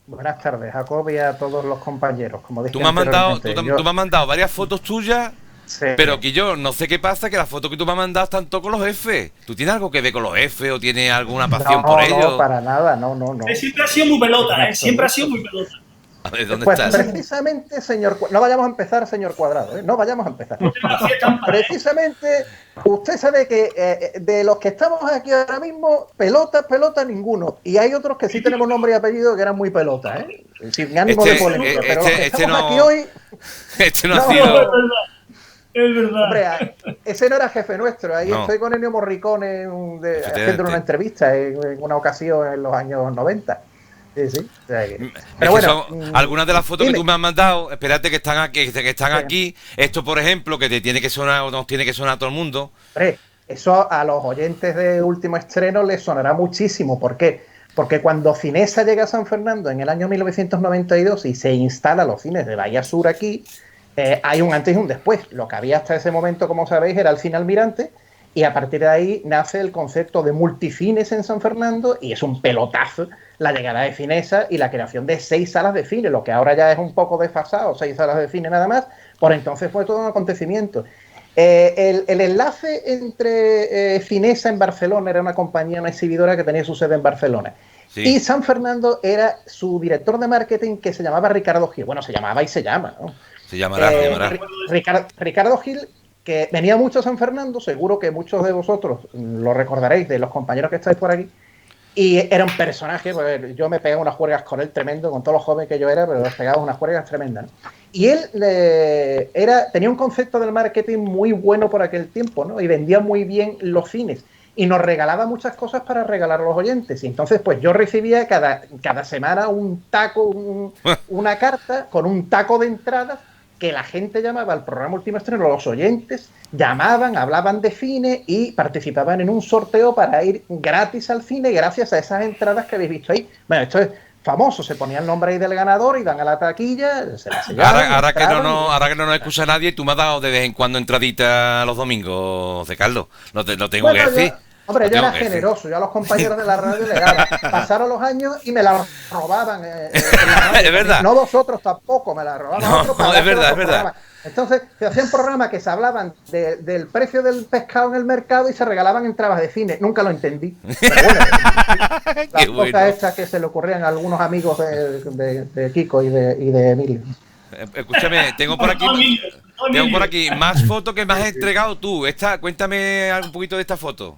Buenas tardes, Jacob, y a todos los compañeros. Como dije Tú me has anteriormente, mandado varias fotos tuyas, sí. pero que yo no sé qué pasa, que las fotos que tú me has mandado están todas con los F. ¿Tú tienes algo que ver con los F o tienes alguna pasión por ellos? No, para nada, no. Siempre ha sido muy pelota, ¿eh? Siempre ha sido muy pelota. A ver, ¿dónde Pues estás? precisamente, no vayamos a empezar, señor Cuadrado, ¿eh? No vayamos a empezar. Precisamente, usted sabe que de los que estamos aquí ahora mismo, pelota ninguno. Y hay otros que sí tenemos nombre y apellido que eran muy pelotas, ¿eh? Sin ánimo de polémica. Pero los que estamos aquí hoy... Este no ha No, sido... Es verdad. Hombre, ese no era jefe nuestro. Ahí No. estoy con Ennio Morricone haciendo una entrevista en una ocasión en los años 90. Sí. O sea que... Pero bueno, algunas de las fotos dime. que tú me has mandado, espérate que están aquí. Esto, por ejemplo, que te tiene que sonar o nos tiene que sonar a todo el mundo. Hombre, eso a los oyentes de Último Estreno les sonará muchísimo. ¿Por qué? Porque cuando Cinesa llega a San Fernando en el año 1992 y se instala los cines de Bahía Sur aquí, hay un antes y un después. Lo que había hasta ese momento, como sabéis, era el Cine Almirante, y a partir de ahí nace el concepto de multicines en San Fernando, y es un pelotazo la llegada de Cinesa y la creación de 6 salas de cine, lo que ahora ya es un poco desfasado, 6 salas de cine nada más. Por entonces fue todo un acontecimiento. El enlace entre Cinesa en Barcelona, era una compañía, una exhibidora que tenía su sede en Barcelona, sí. Y San Fernando era su director de marketing, que se llamaba Ricardo Gil. Bueno, se llamaba y se llama, ¿no? Se llamará. Ricardo Gil, que venía mucho a San Fernando, seguro que muchos de vosotros lo recordaréis, de los compañeros que estáis por aquí, y era un personaje, pues yo me pegaba unas juergas con él tremendo, con todos los jóvenes que yo era, pero les pegaba unas juergas tremendas, ¿no? Y él tenía un concepto del marketing muy bueno por aquel tiempo, ¿no? Y vendía muy bien los cines, y nos regalaba muchas cosas para regalar a los oyentes. Y entonces, pues yo recibía cada semana un taco, una carta con un taco de entradas, que la gente llamaba al programa Último Estreno, los oyentes llamaban, hablaban de cine y participaban en un sorteo para ir gratis al cine gracias a esas entradas que habéis visto ahí. Bueno, esto es famoso, se ponía el nombre ahí del ganador, iban a la taquilla, se la sellaban. Ahora que no nos escucha nadie, tú me has dado de vez en cuando entradita los domingos, de Carlos. No tengo que decir. Hombre, yo era generoso, yo a los compañeros de la radio le daba. Pasaron los años y me la robaban. Es verdad. No vosotros tampoco, me la robaban. No, es verdad. Entonces se hacían programas que se hablaban del precio del pescado en el mercado y se regalaban entradas de cine. Nunca lo entendí. Pero bueno, las cosas estas que se le ocurrían a algunos amigos de Kiko y de Emilio. Escúchame, tengo por aquí más fotos que me has entregado tú. Cuéntame un poquito de esta foto.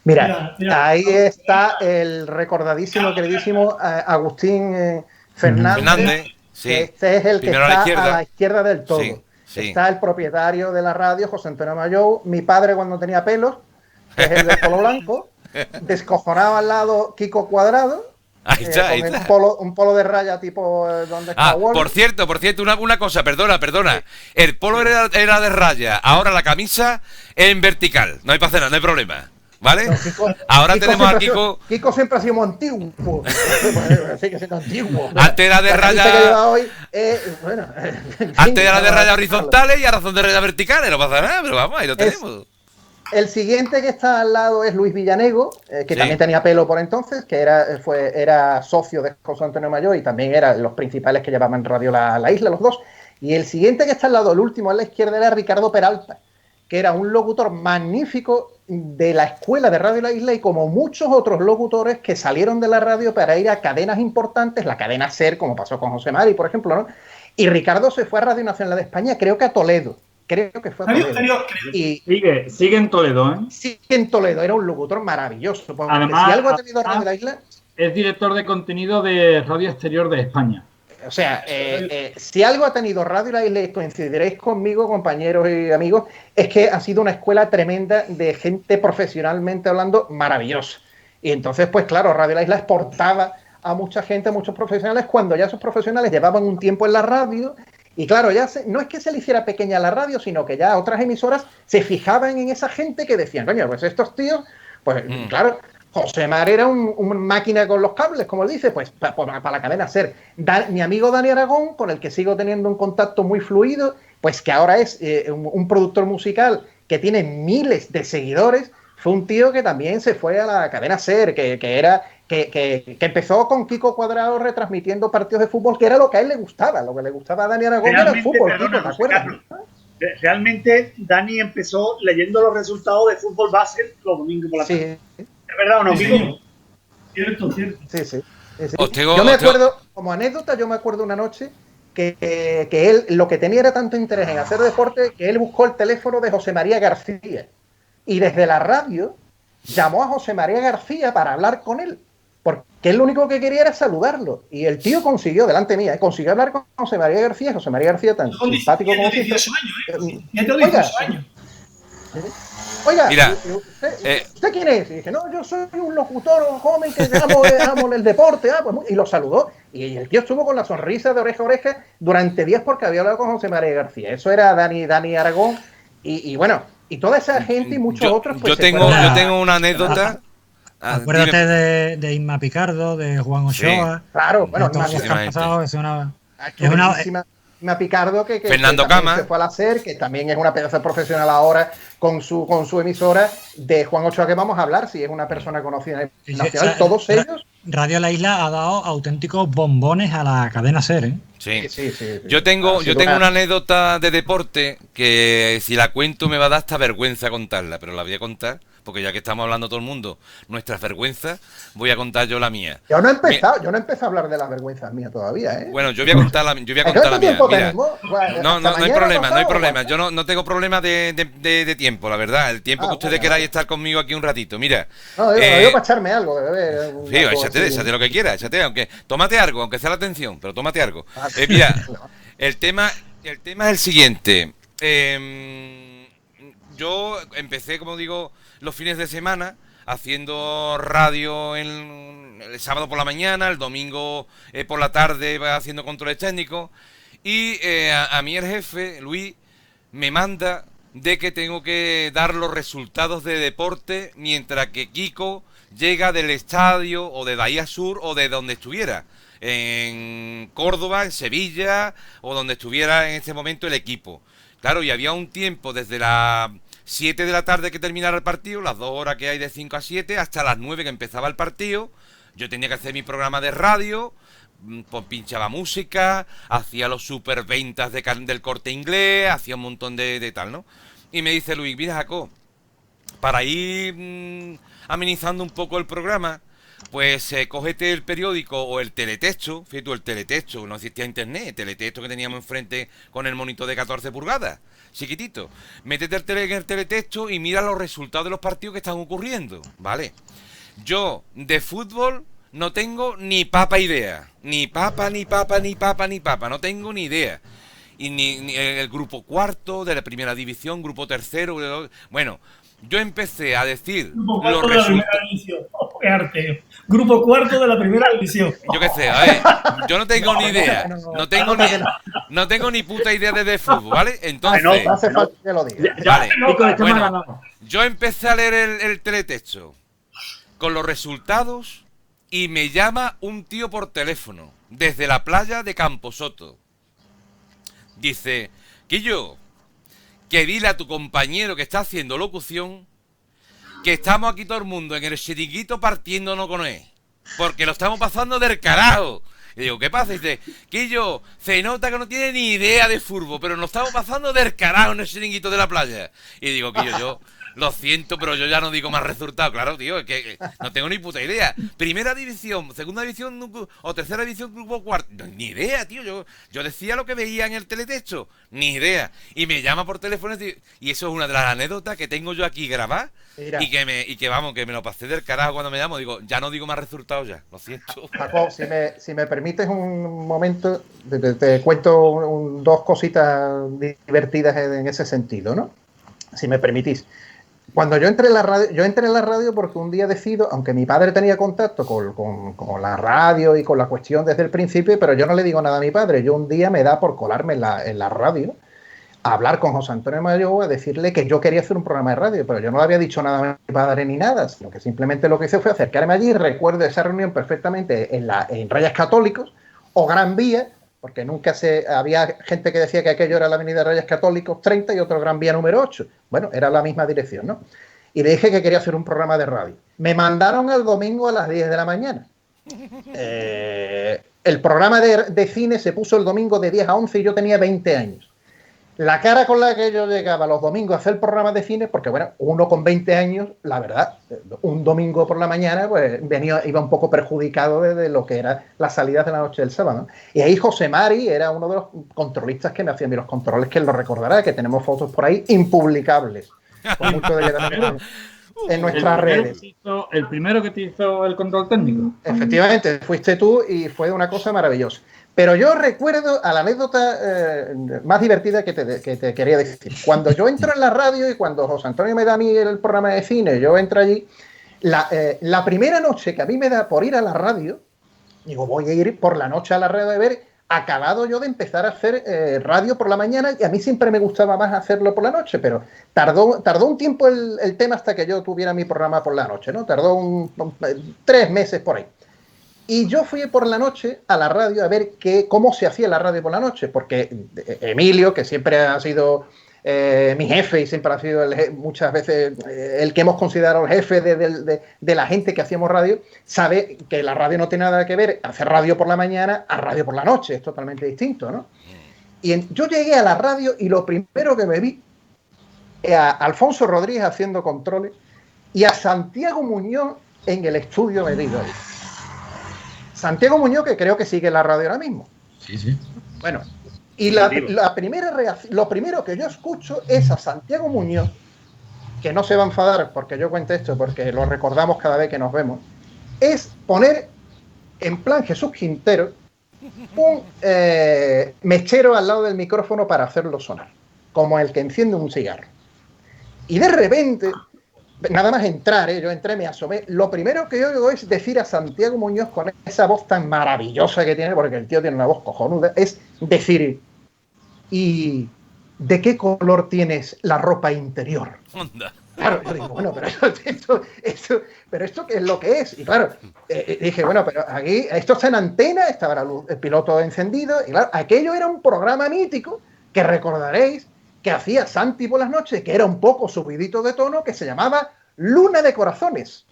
Mira, ahí está el recordadísimo, queridísimo Agustín Fernández. Sí. Este es el que está a la izquierda del todo. Sí. Está el propietario de la radio, José Antonio Mayou. Mi padre cuando tenía pelos, que es el de polo blanco. Descojonado al lado Kiko Cuadrado. Ahí está. Un polo de raya tipo donde está Wall. Por cierto, una cosa, perdona. El polo era de raya, ahora la camisa en vertical. No hay para hacer, no hay problema. ¿Vale? No, ahora Kiko tenemos a Kiko. Kiko siempre ha sido muy antiguo. Sigue siendo antiguo. Antes era de raya. Antes era de raya horizontales y ahora son de raya verticales. No pasa nada, pero vamos, ahí lo tenemos. El siguiente que está al lado es Luis Villanego, que también tenía pelo por entonces, que era socio de José Antonio Mayou y también eran los principales que llevaban radio la isla, los dos. Y el siguiente que está al lado, el último a la izquierda, era Ricardo Peralta, que era un locutor magnífico de la escuela de Radio La Isla y como muchos otros locutores que salieron de la radio para ir a cadenas importantes, la cadena SER, como pasó con José Mari, por ejemplo, ¿no? Y Ricardo se fue a Radio Nacional de España, creo que a Toledo. Creo que fue a Toledo. Y sigue en Toledo, ¿eh? Sigue en Toledo, era un locutor maravilloso. Además, si algo ha tenido Radio La Isla... Es director de contenido de Radio Exterior de España. O sea, si algo ha tenido Radio La Isla, y coincidiréis conmigo, compañeros y amigos, es que ha sido una escuela tremenda de gente profesionalmente hablando maravillosa. Y entonces, pues claro, Radio La Isla exportaba a mucha gente, a muchos profesionales, cuando ya esos profesionales llevaban un tiempo en la radio. Y claro, no es que se le hiciera pequeña la radio, sino que ya otras emisoras se fijaban en esa gente que decían, coño, pues estos tíos, pues claro... José Mar era un máquina con los cables, como él dice, pues para la cadena SER. Mi amigo Dani Aragón, con el que sigo teniendo un contacto muy fluido, pues que ahora es un productor musical que tiene miles de seguidores, fue un tío que también se fue a la cadena SER, que empezó con Kiko Cuadrado retransmitiendo partidos de fútbol, que era lo que a él le gustaba. Lo que le gustaba a Dani Aragón era el fútbol, Kiko, ¿te acuerdas? Realmente Dani empezó leyendo los resultados de fútbol base los domingos por la tarde. ¿Es verdad o no, Kiko? Cierto. Sí. Yo me acuerdo, como anécdota, yo me acuerdo una noche que él lo que tenía era tanto interés en hacer deporte que él buscó el teléfono de José María García y desde la radio llamó a José María García para hablar con él, porque él lo único que quería era saludarlo. Y el tío consiguió, delante mía, consiguió hablar con José María García tan simpático como siempre. Oiga, mira, ¿usted quién es? Y dije, no, yo soy un locutor joven que amo el deporte. Pues, y lo saludó. Y el tío estuvo con la sonrisa de oreja a oreja durante días porque había hablado con José María García. Eso era Dani Aragón. Y bueno, y toda esa gente y muchos otros. Pues, yo tengo una anécdota. Acuérdate de Inma Picardo, de Juan Ochoa. Sí. Claro, bueno, Inma Picardo, que Fernando Cama se fue a la SER, que también es una pedazo profesional ahora con su emisora. De Juan Ochoa que vamos a hablar, si es una persona conocida nacional, todos ellos. Radio La Isla ha dado auténticos bombones a la cadena SER, ¿eh? Sí. Yo tengo una anécdota de deporte que si la cuento me va a dar hasta vergüenza contarla, pero la voy a contar. Porque ya que estamos hablando todo el mundo nuestras vergüenzas, voy a contar yo la mía. Yo no he empezado a hablar de las vergüenzas mías todavía, ¿eh? Bueno, yo voy a contar la mía. Mira, no hay problema. Yo no tengo problema de tiempo, la verdad. El tiempo que ustedes queráis estar conmigo aquí un ratito. Mira. No, digo para echarme algo, de beber. Sí, échate lo que quieras, aunque tómate algo, aunque sea la atención, pero tómate algo. Mira, el tema es el siguiente. Yo empecé, como digo, los fines de semana haciendo radio el sábado por la mañana, el domingo por la tarde haciendo controles técnicos y a mí el jefe, Luis, me manda de que tengo que dar los resultados de deporte mientras que Kiko llega del estadio o de Bahía Sur o de donde estuviera, en Córdoba, en Sevilla o donde estuviera en este momento el equipo. Claro, y había un tiempo desde las 7 de la tarde que terminara el partido, las 2 horas que hay de 5 a 7, hasta las 9 que empezaba el partido. Yo tenía que hacer mi programa de radio, pues pinchaba música, hacía los superventas del Corte Inglés, hacía un montón de tal, ¿no? Y me dice Luis, mira, Jacob, para ir amenizando un poco el programa, pues cógete el periódico o el teletexto, fíjate tú, el teletexto, no existía internet, el teletexto que teníamos enfrente con el monitor de 14 pulgadas, chiquitito. Métete en el teletexto y mira los resultados de los partidos que están ocurriendo, ¿vale? Yo, de fútbol, no tengo ni papa idea. Ni papa, no tengo ni idea. Y ni el grupo cuarto de la primera división, grupo tercero. Bueno, yo empecé a decir Grupo cuarto de la primera división. Grupo cuarto de la primera división. Yo qué sé, a ver, yo no tengo ni idea. No tengo ni puta idea de fútbol, ¿vale? Entonces, no hace falta que lo diga. Vale, bueno, yo empecé a leer el teletexto con los resultados y me llama un tío por teléfono desde la playa de Camposoto. Dice, Quillo, que dile a tu compañero que está haciendo locución que estamos aquí todo el mundo en el chiringuito partiéndonos con él, porque lo estamos pasando del carajo. Y digo, ¿qué pasa? Y dice, Quillo, se nota que no tiene ni idea de fútbol, pero nos estamos pasando del carajo en el chiringuito de la playa. Y digo, Quillo, yo lo siento, pero yo ya no digo más resultados. Claro, tío, es que no tengo ni puta idea. Primera división, segunda división o tercera división, grupo cuarto. No, ni idea, tío. Yo decía lo que veía en el teletexto. Ni idea. Y me llama por teléfono y eso es una de las anécdotas que tengo yo aquí grabadas. Y que vamos, que me lo pasé del carajo cuando me llamo. Digo, ya no digo más resultados ya. Lo siento. Jacob, si me permites un momento, te cuento dos cositas divertidas en ese sentido, ¿no? Si me permitís. Cuando yo entré en la radio porque un día decido, aunque mi padre tenía contacto con la radio y con la cuestión desde el principio, pero yo no le digo nada a mi padre. Yo un día me da por colarme en la radio, a hablar con José Antonio Mayo, a decirle que yo quería hacer un programa de radio, pero yo no le había dicho nada a mi padre ni nada, sino que simplemente lo que hice fue acercarme allí. Recuerdo esa reunión perfectamente en Reyes Católicos o Gran Vía, porque había gente que decía que aquello era la avenida Reyes Católicos 30 y otro Gran Vía número 8. Bueno, era la misma dirección, ¿no? Y le dije que quería hacer un programa de radio. Me mandaron el domingo a las 10 de la mañana. El programa de cine se puso el domingo de 10 a 11 y yo tenía 20 años. La cara con la que yo llegaba los domingos a hacer programas de cine, porque bueno, uno con 20 años, la verdad, un domingo por la mañana, pues iba un poco perjudicado de lo que era las salidas de la noche del sábado, ¿no? Y ahí José Mari era uno de los controlistas que me hacían los controles, que él lo recordará, que tenemos fotos por ahí impublicables, con mucho de en nuestras redes. El primero que te hizo el control técnico. Efectivamente, fuiste tú y fue una cosa maravillosa. Pero yo recuerdo a la anécdota más divertida que te quería decir. Cuando yo entro en la radio y cuando José Antonio me da a mí el programa de cine, yo entro allí, la primera noche que a mí me da por ir a la radio, digo, voy a ir por la noche a la radio de ver, acabado yo de empezar a hacer radio por la mañana, y a mí siempre me gustaba más hacerlo por la noche, pero tardó un tiempo el tema hasta que yo tuviera mi programa por la noche, ¿no? Tardó 3 meses por ahí. Y yo fui por la noche a la radio a ver cómo se hacía la radio por la noche, porque Emilio, que siempre ha sido mi jefe y siempre ha sido muchas veces el que hemos considerado el jefe de la gente que hacíamos radio, sabe que la radio no tiene nada que ver hacer radio por la mañana a radio por la noche, es totalmente distinto, ¿no? Y yo llegué a la radio y lo primero que me vi a Alfonso Rodríguez haciendo controles y a Santiago Muñoz en el estudio metido ahí. Santiago Muñoz, que creo que sigue en la radio ahora mismo. Sí, sí. Bueno, y la primera reacción, lo primero que yo escucho es a Santiago Muñoz, que no se va a enfadar porque yo cuente esto, porque lo recordamos cada vez que nos vemos, es poner en plan Jesús Quintero un mechero al lado del micrófono para hacerlo sonar, como el que enciende un cigarro. Y de repente, nada más entrar, yo entré, me asomé, lo primero que yo oigo es decir a Santiago Muñoz con esa voz tan maravillosa que tiene, porque el tío tiene una voz cojonuda, es decir, ¿y de qué color tienes la ropa interior? Onda. Claro, yo digo, bueno, pero esto ¿qué es lo que es? Y claro, dije, bueno, pero aquí, esto está en antena, estaba el piloto encendido, y claro, aquello era un programa mítico que recordaréis que hacía Santi por las noches, que era un poco subidito de tono, que se llamaba Luna de Corazones.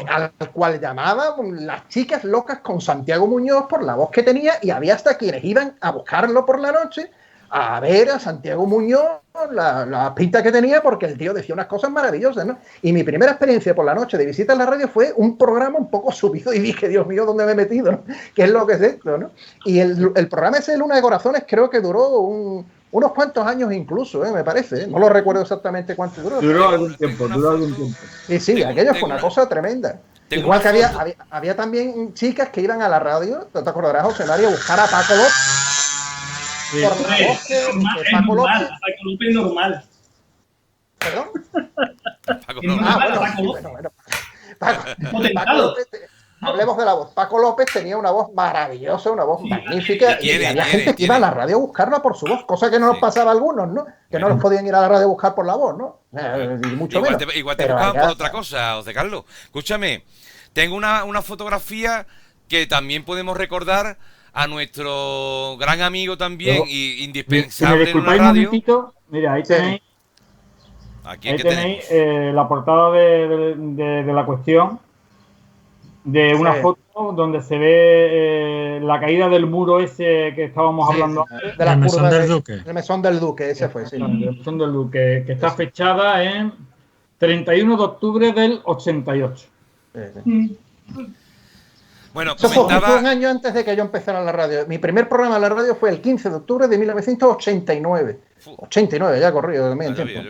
al cual llamaban las chicas locas con Santiago Muñoz por la voz que tenía, y había hasta quienes iban a buscarlo por la noche a ver a Santiago Muñoz la pinta que tenía, porque el tío decía unas cosas maravillosas, ¿no? Y mi primera experiencia por la noche de visita en la radio fue un programa un poco subido y dije, Dios mío, ¿dónde me he metido? ¿No? ¿Qué es lo que es esto? ¿No? Y el programa ese de Luna de Corazones creo que duró unos cuantos años incluso, me parece. No lo recuerdo exactamente cuánto duró. Duró algún tiempo. Sí, aquello fue una cosa tremenda. Igual que había también chicas que iban a la radio, ¿te acordarás, José María, a buscar a Paco López? Sí. Por la voz que Paco López. Paco López normal. ¿Perdón? Paco López. Bueno. Paco López, hablemos de la voz. Paco López tenía una voz maravillosa, una voz magnífica, y había gente que iba a la radio a buscarla por su voz, cosa que no nos pasaba a algunos, ¿no? Que no los podían ir a la radio a buscar por la voz, ¿no? Mucho menos. Igual te buscaban por otra cosa, José Carlos. Escúchame, tengo una fotografía que también podemos recordar a nuestro gran amigo también y indispensable en una radio. Un momentito, mira, ahí tenéis, ahí tenéis la portada de la cuestión, de una foto donde se ve la caída del muro ese que estábamos hablando antes. De la Mesón del Duque. El Mesón del Duque, ese fue, sí. El Mesón del Duque, que está fechada en 31 de octubre del 88. Bueno, eso fue un año antes de que yo empezara en la radio. Mi primer programa en la radio fue el 15 de octubre de 1989. 89, ya ha corrido también el tiempo.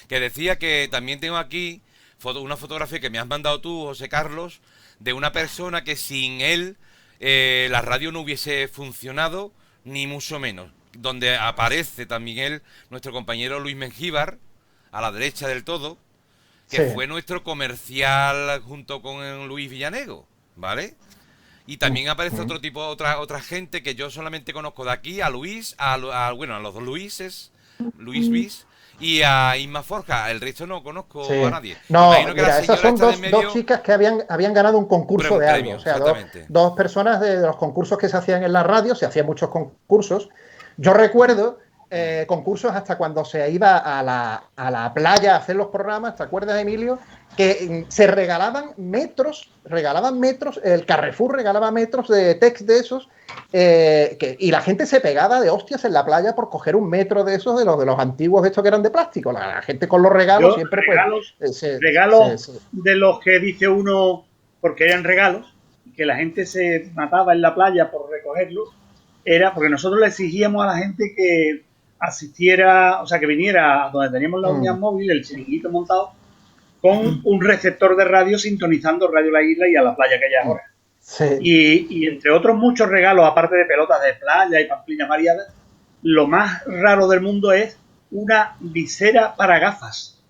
Que decía que también tengo aquí una fotografía que me has mandado tú, José Carlos, de una persona que sin él la radio no hubiese funcionado, ni mucho menos. Donde aparece también él, nuestro compañero Luis Mengíbar, a la derecha del todo, que fue nuestro comercial junto con Luis Villanego, ¿vale? Y también aparece otro tipo, otra gente que yo solamente conozco de aquí, a Luis, a los dos Luises, Luis Bis y a Isma Forja. El resto no conozco a nadie. No, mira, esas son dos chicas que habían ganado un concurso de algo. O sea, dos personas de los concursos que se hacían en la radio, se hacían muchos concursos. Yo recuerdo concursos hasta cuando se iba a la playa a hacer los programas, ¿te acuerdas, Emilio? Que se regalaban metros, el Carrefour regalaba metros de text de esos, y la gente se pegaba de hostias en la playa por coger un metro de esos, de los antiguos de estos que eran de plástico. La gente con los regalos siempre regalos de los que dice uno porque eran regalos, que la gente se mataba en la playa por recogerlos, era porque nosotros le exigíamos a la gente que asistiera, o sea, que viniera a donde teníamos la unidad móvil, el chiringuito montado, con un receptor de radio sintonizando Radio La Isla y a la playa que hay ahora. Sí. Y entre otros muchos regalos, aparte de pelotas de playa y pamplinas variadas, lo más raro del mundo es una visera para gafas,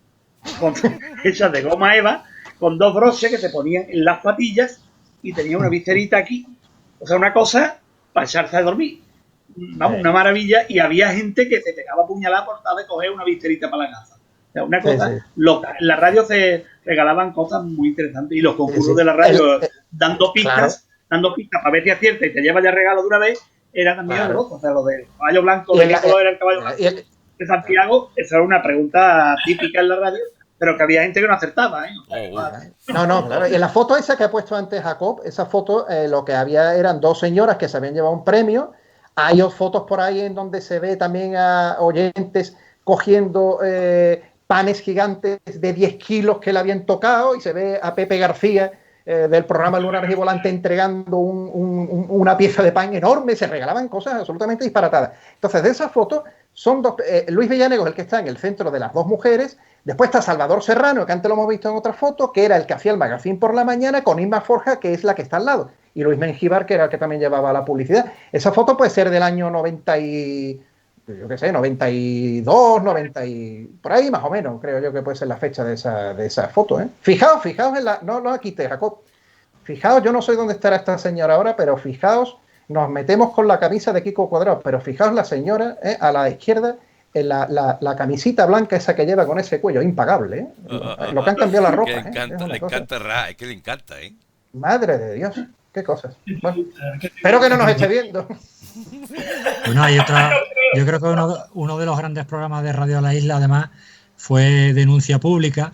hecha de goma eva, con dos broches que se ponían en las patillas y tenía una viserita aquí. O sea, una cosa para echarse a dormir. Vamos, una maravilla. Y había gente que se pegaba puñalada por tal de coger una viserita para la gafa. O sea, una cosa loca. En la radio se regalaban cosas muy interesantes y los concursos de la radio dando pistas para ver si acierta y te lleva ya regalo de una vez, era también hermoso. O sea, lo del caballo blanco, ¿de qué color era el caballo blanco de Santiago? Esa era una pregunta típica en la radio, pero que había gente que no acertaba, ¿eh? No, claro. Y en la foto esa que ha puesto antes Jacob, esa foto, lo que había eran dos señoras que se habían llevado un premio. Hay fotos por ahí en donde se ve también a oyentes cogiendo panes gigantes de 10 kilos que le habían tocado, y se ve a Pepe García del programa Lunares y Volante entregando una pieza de pan enorme. Se regalaban cosas absolutamente disparatadas. Entonces, de esas fotos son dos. Luis Villanego es el que está en el centro de las dos mujeres. Después está Salvador Serrano, que antes lo hemos visto en otras fotos, que era el que hacía el magazine por la mañana, con Isma Forja, que es la que está al lado, y Luis Mengíbar, que era el que también llevaba la publicidad. Esa foto puede ser del año 92, 90 por ahí más o menos, creo yo que puede ser la fecha de esa foto, ¿eh? Fijaos en la... No la quité, Jacob. Fijaos, yo no sé dónde estará esta señora ahora, pero fijaos, nos metemos con la camisa de Kiko Cuadrado, pero fijaos la señora, a la izquierda, en la camisita blanca esa que lleva con ese cuello, impagable, ¿eh? Lo que han cambiado la ropa. Es que le encanta, ¿eh? Madre de Dios, qué cosas. Bueno, espero que no nos esté viendo. Bueno, hay otra. Yo creo que uno de los grandes programas de Radio La Isla, además, fue Denuncia Pública,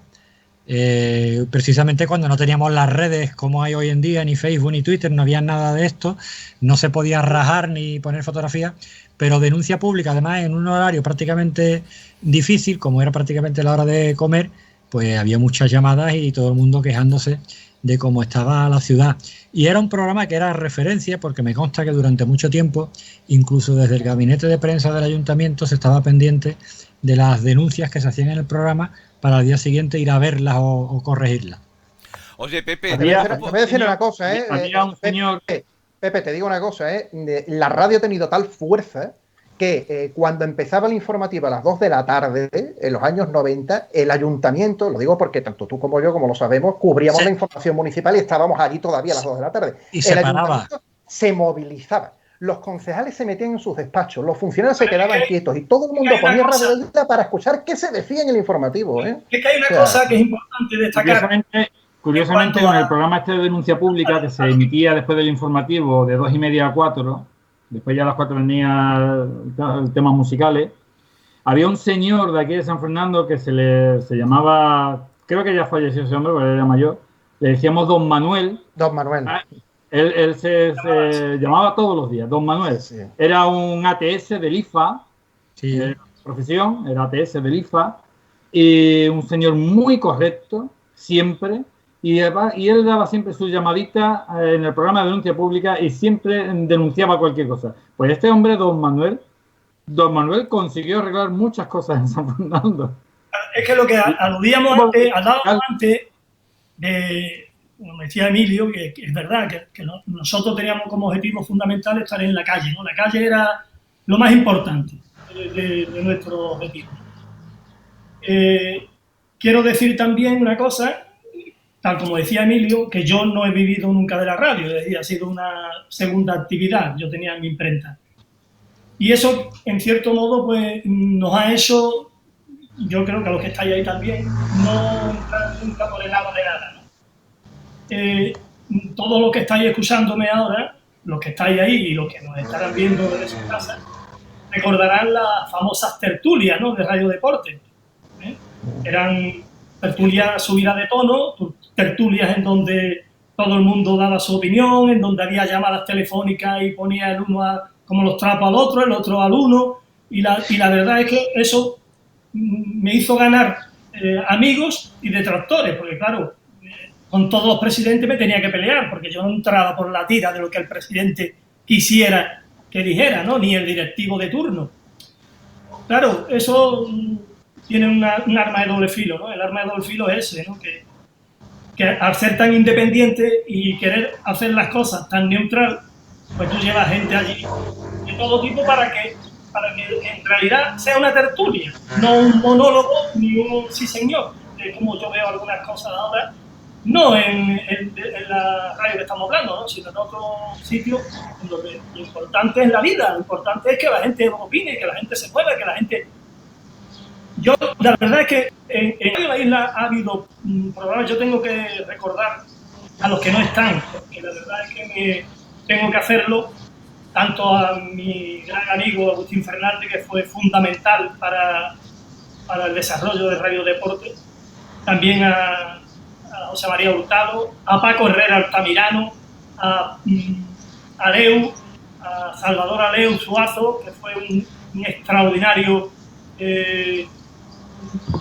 precisamente cuando no teníamos las redes como hay hoy en día, ni Facebook ni Twitter, no había nada de esto, no se podía rajar ni poner fotografías, pero denuncia pública, además en un horario prácticamente difícil, como era prácticamente la hora de comer, pues había muchas llamadas y todo el mundo quejándose de cómo estaba la ciudad. Y era un programa que era referencia, porque me consta que durante mucho tiempo, incluso desde el gabinete de prensa del ayuntamiento, se estaba pendiente de las denuncias que se hacían en el programa para al día siguiente ir a verlas o corregirlas. Oye, Pepe, Te voy a decir una cosa, Había un señor... Pepe, te digo una cosa, la radio ha tenido tal fuerza que cuando empezaba la informativa a las 2 de la tarde, en los años 90, el ayuntamiento, lo digo porque tanto tú como yo, como lo sabemos, cubríamos la información municipal y estábamos allí todavía a las 2 de la tarde. Y se paraba. Ayuntamiento se movilizaba. Los concejales se metían en sus despachos, los funcionarios se quedaban quietos y todo el mundo ponía radio de isla para escuchar qué se decía en el informativo. Es que hay una cosa que es importante destacar. Curiosamente, con el programa este de denuncia pública que se emitía después del informativo de 2:30 a 4, después ya a las 4 venía el tema musicales, había un señor de aquí de San Fernando que se llamaba, creo que ya falleció ese hombre porque era mayor, le decíamos Don Manuel. Don Manuel. Él se llamaba todos los días, Don Manuel. Sí. Era un ATS del IFA, sí. Profesión, era ATS del IFA, y un señor muy correcto, siempre, y él daba siempre su llamadita en el programa de denuncia pública y siempre denunciaba cualquier cosa. Pues este hombre, Don Manuel consiguió arreglar muchas cosas en San Fernando. Es que lo que aludíamos antes de... Como decía Emilio, que es verdad que nosotros teníamos como objetivo fundamental estar en la calle, ¿no? La calle era lo más importante de nuestro objetivo. Quiero decir también una cosa, tal como decía Emilio, que yo no he vivido nunca de la radio, es decir, ha sido una segunda actividad, yo tenía mi imprenta. Y eso, en cierto modo, pues nos ha hecho, yo creo que a los que estáis ahí también, no entrar nunca por el lado de nada, ¿no? Todos los que estáis escuchándome ahora, los que estáis ahí y los que nos estarán viendo desde sus casas, recordarán las famosas tertulias, ¿no?, de Radio Deporte. Eran tertulias subidas de tono, tertulias en donde todo el mundo daba su opinión, en donde había llamadas telefónicas y ponía el uno como los trapos al otro, el otro al uno, y la verdad es que eso me hizo ganar amigos y detractores, porque claro, con todos los presidentes me tenía que pelear, porque yo no entraba por la tira de lo que el presidente quisiera que dijera, ¿no?, ni el directivo de turno. Claro, eso tiene un arma de doble filo, ¿no? El arma de doble filo es ese, ¿no?, que al ser tan independiente y querer hacer las cosas tan neutral, pues tú llevas gente allí de todo tipo para que en realidad sea una tertulia, no un monólogo ni un sí señor, como yo veo algunas cosas ahora, no en la radio que estamos hablando, ¿no?, sino en otro sitio donde lo importante es la vida, lo importante es que la gente opine, que la gente se mueva, que la gente... Yo, la verdad es que en la isla ha habido programas, yo tengo que recordar a los que no están, porque la verdad es que tengo que hacerlo, tanto a mi gran amigo Agustín Fernández, que fue fundamental para el desarrollo de Radio Deporte, también a José María Hurtado, a Paco Herrera Altamirano, a Aleu, a Salvador Aleu Suazo, que fue un extraordinario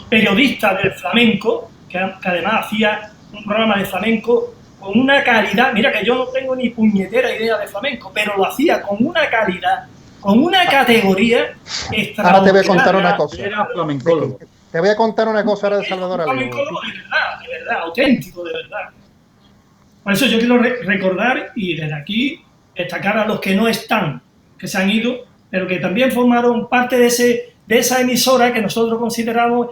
periodista del flamenco, que además hacía un programa de flamenco con una calidad, mira que yo no tengo ni puñetera idea de flamenco, pero lo hacía con una calidad, con una categoría extraordinaria. Ahora te voy a contar una cosa. Era flamencólogo. Te voy a contar una cosa ahora de Salvador Aleu. Flamencólogo de verdad, auténtico, de verdad. Por eso yo quiero recordar y desde aquí destacar a los que no están, que se han ido, pero que también formaron parte de esa emisora que nosotros consideramos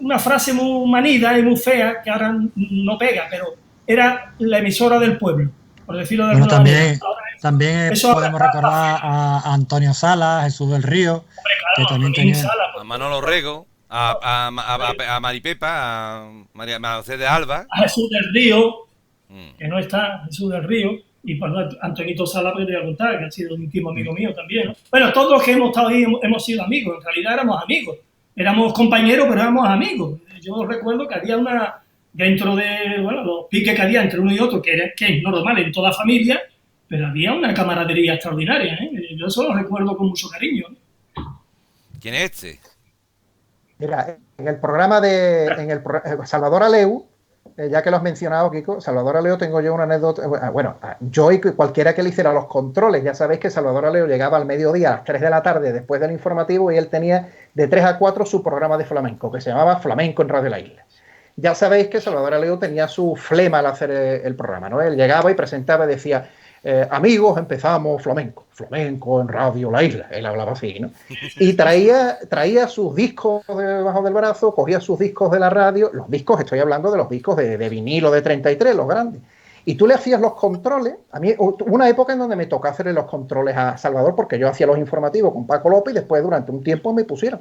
una frase muy manida y muy fea, que ahora no pega, pero era la emisora del pueblo, por decirlo de alguna manera. También podemos recordar a Antonio Salas, Jesús del Río, hombre, claro, que también tenía... A Manolo Rego, a Maripepa, a María José de Alba. A Jesús del Río, que no está, Jesús del Río, y por Antonito Salas, que te voy a contar, que ha sido un íntimo amigo mío también, ¿no? Bueno, todos los que hemos estado ahí hemos sido amigos, en realidad éramos amigos. Éramos compañeros, pero éramos amigos. Yo recuerdo que había dentro de los piques que había entre uno y otro, que es normal en toda familia, pero había una camaradería extraordinaria, ¿eh? Yo eso lo recuerdo con mucho cariño. ¿Quién es este? Mira, en el programa Salvador Aleu, ya que lo has mencionado, Kiko, Salvador Aleu, tengo yo una anécdota. Bueno, yo y cualquiera que le hiciera los controles, ya sabéis que Salvador Aleu llegaba al mediodía a las 3 de la tarde después del informativo y él tenía de 3 a 4 su programa de flamenco, que se llamaba Flamenco en Radio La Isla. Ya sabéis que Salvador Aleu tenía su flema al hacer el programa, ¿no? Él llegaba y presentaba y decía: amigos, empezamos flamenco en Radio La Isla. Él hablaba así, ¿no? Y traía sus discos debajo del brazo, cogía sus discos de la radio, los discos, estoy hablando de los discos de vinilo de 33, los grandes. Y tú le hacías los controles. A mí hubo una época en donde me tocó hacerle los controles a Salvador, porque yo hacía los informativos con Paco López y después durante un tiempo me pusieron.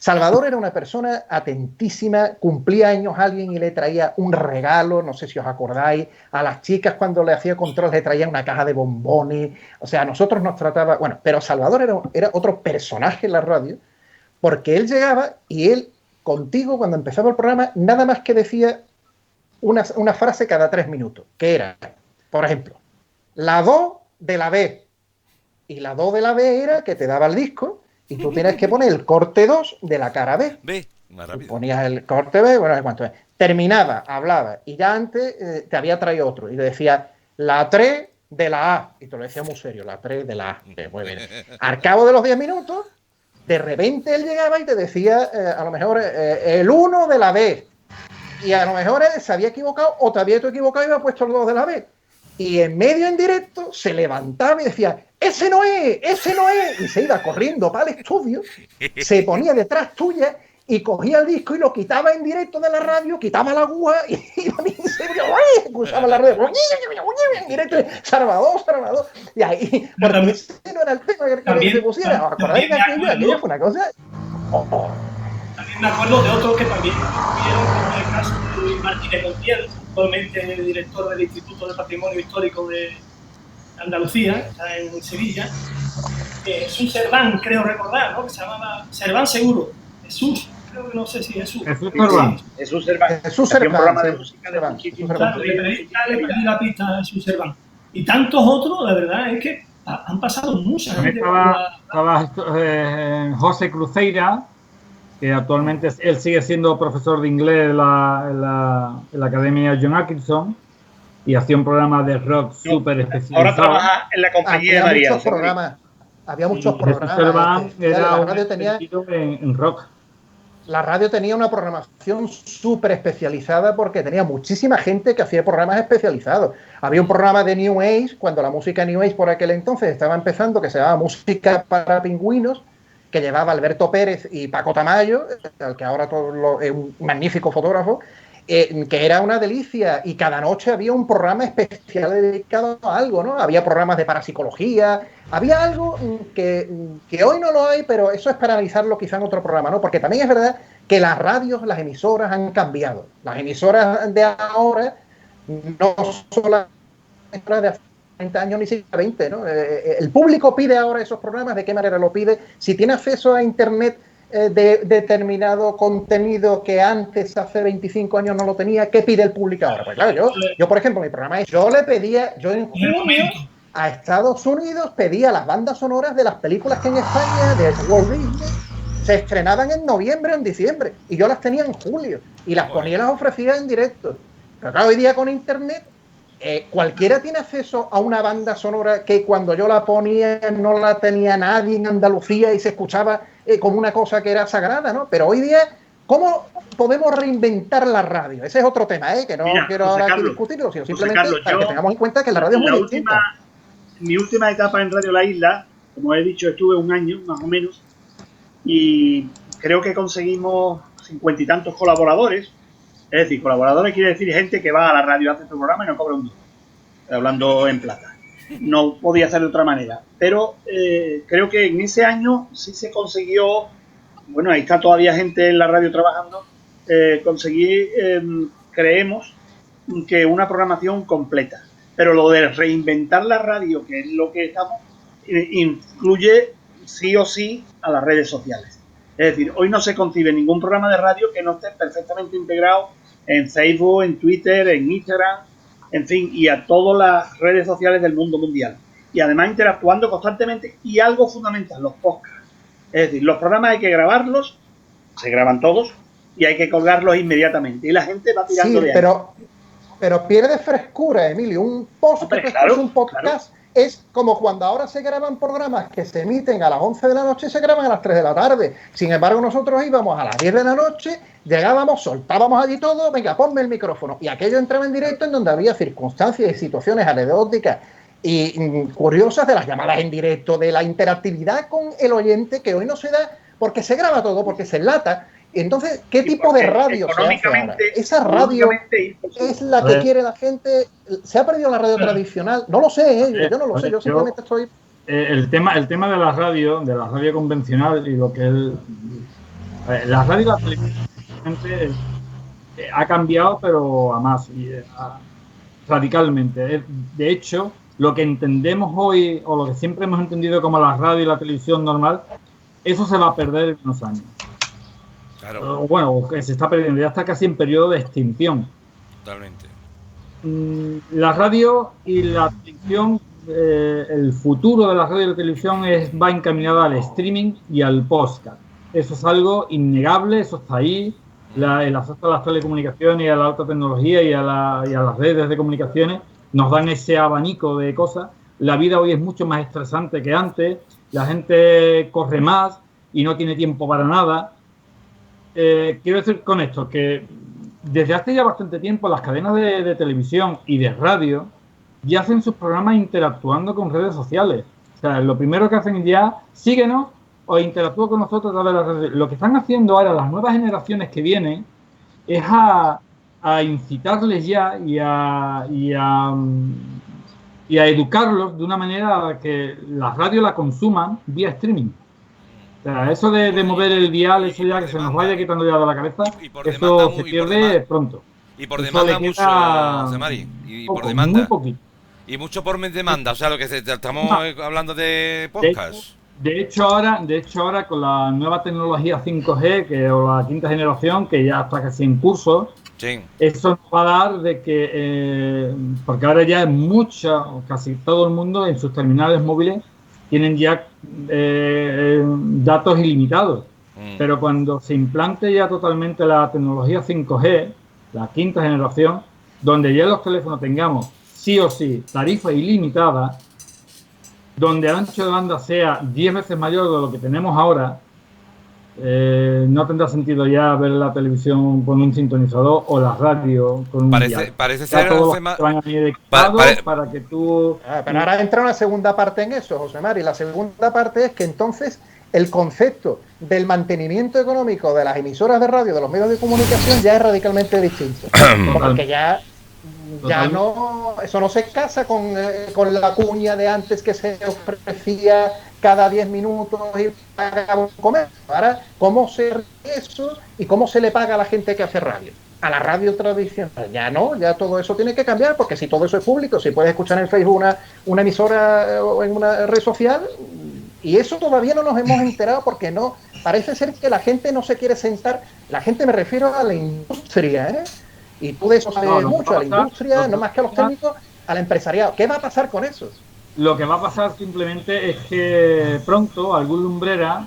Salvador era una persona atentísima, cumplía años alguien y le traía un regalo, no sé si os acordáis, a las chicas cuando le hacía control le traía una caja de bombones, o sea, a nosotros nos trataba, bueno, pero Salvador era otro personaje en la radio, porque él llegaba y él, contigo, cuando empezaba el programa, nada más que decía una frase cada 3 minutos, que era, por ejemplo, la do de la B, y la do de la B era que te daba el disco, y tú tienes que poner el corte 2 de la cara B. Más rápido. Ponías el corte B, bueno, ¿cuánto es? Terminaba, hablaba, y ya antes te había traído otro, y le decía la 3 de la A, y te lo decía muy serio, la 3 de la A. Muy bien. Al cabo de los 10 minutos, de repente él llegaba y te decía, a lo mejor, el 1 de la B, y a lo mejor él se había equivocado, o te había equivocado y había puesto el 2 de la B. Y en medio, en directo, se levantaba y decía: ¡ese no es! Y se iba corriendo para el estudio, se ponía detrás tuya y cogía el disco y lo quitaba en directo de la radio, quitaba la aguja y a mí se escuchaba la radio en directo, Salvador. Y ahí, porque ese no era el tema que se pusiera. ¿Os acordáis de aquello? Fue una cosa... También me acuerdo de otros que también tuvieron, como el caso de Martínez Montiel, actualmente director del Instituto de Patrimonio Histórico de Andalucía, está en Sevilla. Jesús Serván, creo recordar, ¿no? Que se llamaba Serván Seguro. Jesús, creo que no sé si Jesús. Jesús Serván. Jesús Serván. Un programa de música de Claro, le perdí la pista a Jesús Serván. Y tantos otros, la verdad es que han pasado mucha gente. Estaba José Cruzeira, que actualmente él sigue siendo profesor de inglés en la Academia John Atkinson y hacía un programa de rock súper especializado. Ahora trabaja en la compañía de María. Había muchos programas. La radio tenía en rock. La radio tenía una programación súper especializada porque tenía muchísima gente que hacía programas especializados. Había un programa de New Age, cuando la música New Age por aquel entonces estaba empezando, que se llamaba Música para Pingüinos, que llevaba Alberto Pérez y Paco Tamayo, al que ahora es un magnífico fotógrafo, que era una delicia, y cada noche había un programa especial dedicado a algo, ¿no? Había programas de parapsicología, había algo que hoy no lo hay, pero eso es para analizarlo quizá en otro programa, ¿no? Porque también es verdad que las radios, las emisoras han cambiado. Las emisoras de ahora no son las emisoras de hace 30 años ni siquiera 20, ¿no? El público pide ahora esos programas. ¿De qué manera lo pide? Si tiene acceso a internet de determinado contenido que antes, hace 25 años, no lo tenía, ¿qué pide el público ahora? Pues claro, yo por ejemplo, mi programa yo en junio a Estados Unidos pedía las bandas sonoras de las películas que en España, de Walt Disney, se estrenaban en noviembre o en diciembre, y yo las tenía en julio, y las ponía y las ofrecía en directo. Pero claro, hoy día con internet, cualquiera tiene acceso a una banda sonora que cuando yo la ponía no la tenía nadie en Andalucía y se escuchaba como una cosa que era sagrada, ¿no? Pero hoy día, ¿cómo podemos reinventar la radio? Ese es otro tema, que no quiero ahora aquí discutirlo, sino simplemente para que tengamos en cuenta que la radio es muy distinta. Mi última etapa en Radio La Isla, como he dicho, estuve un año más o menos, y creo que conseguimos 50 y tantos colaboradores. Es decir, colaboradores quiere decir gente que va a la radio, hace su programa y no cobra un duro. Hablando en plata. No podía ser de otra manera. Pero creo que en ese año sí se consiguió, bueno, ahí está todavía gente en la radio trabajando, conseguí, creemos, que una programación completa. Pero lo de reinventar la radio, que es lo que estamos, incluye sí o sí a las redes sociales. Es decir, hoy no se concibe ningún programa de radio que no esté perfectamente integrado en Facebook, en Twitter, en Instagram, en fin, y a todas las redes sociales del mundo mundial. Y además interactuando constantemente, y algo fundamental, los podcasts. Es decir, los programas hay que grabarlos, se graban todos, y hay que colgarlos inmediatamente. Y la gente va tirando de ahí. Pero pierde frescura, Emilio. Un un podcast es como cuando ahora se graban programas que se emiten a las 11 de la noche y se graban a las 3 de la tarde. Sin embargo, nosotros íbamos a las 10 de la noche, llegábamos, soltábamos allí todo, venga, ponme el micrófono. Y aquello entraba en directo en donde había circunstancias y situaciones anecdóticas y curiosas de las llamadas en directo, de la interactividad con el oyente, que hoy no se da porque se graba todo, porque se enlata. Entonces, ¿qué tipo de radio se hace ahora? Esa radio es la que quiere la gente. ¿Se ha perdido la radio tradicional? No lo sé, yo no lo sé, yo simplemente estoy... El tema de la radio convencional y lo que es... la radio y la televisión ha cambiado, pero a más, radicalmente. De hecho, lo que entendemos hoy, o lo que siempre hemos entendido como la radio y la televisión normal, eso se va a perder en unos años. Claro. Bueno, que se está perdiendo, ya está casi en periodo de extinción. Totalmente. La radio y la televisión, el futuro de la radio y la televisión va encaminado al streaming y al podcast. Eso es algo innegable, eso está ahí. El acceso a las telecomunicaciones y a la alta tecnología y a las redes de comunicaciones nos dan ese abanico de cosas. La vida hoy es mucho más estresante que antes, la gente corre más y no tiene tiempo para nada. Quiero decir con esto que desde hace ya bastante tiempo las cadenas de televisión y de radio ya hacen sus programas interactuando con redes sociales. O sea, lo primero que hacen ya, síguenos o interactúa con nosotros a través de las redes. Lo que están haciendo ahora las nuevas generaciones que vienen es a incitarles ya y a educarlos de una manera que la radio la consuman vía streaming. O sea, eso de mover el dial, eso ya que se nos vaya quitando ya de la cabeza, eso se pierde pronto. Y por demanda mucho, José Mari. Y por demanda. Muy poquito. Y mucho por demanda, o sea, lo que estamos hablando de podcast. De hecho ahora con la nueva tecnología 5G, o la quinta generación, que ya está casi en curso, sí, eso nos va a dar de que, porque ahora ya casi todo el mundo en sus terminales móviles tienen ya datos ilimitados. Pero cuando se implante ya totalmente la tecnología 5G, la quinta generación, donde ya los teléfonos tengamos sí o sí tarifa ilimitada, donde el ancho de banda sea 10 veces mayor de lo que tenemos ahora, no tendrá sentido ya ver la televisión con un sintonizador o la radio con un dial. Parece ser para que tú... Pero ahora entra una segunda parte en eso, José Mari. La segunda parte es que entonces el concepto del mantenimiento económico de las emisoras de radio, de los medios de comunicación, ya es radicalmente distinto. Porque ya no, eso no se casa con la cuña de antes que se ofrecía cada 10 minutos y pagaba un comercio. Ahora, ¿cómo se ríe eso y cómo se le paga a la gente que hace radio? A la radio tradicional. Ya no, ya todo eso tiene que cambiar, porque si todo eso es público, si puedes escuchar en Facebook una emisora o en una red social, y eso todavía no nos hemos enterado porque no, parece ser que la gente no se quiere sentar, la gente me refiero a la industria, y tú de eso sabes mucho, a la industria, no más que a los técnicos, al empresariado. ¿Qué va a pasar con eso? Lo que va a pasar simplemente es que pronto algún lumbrera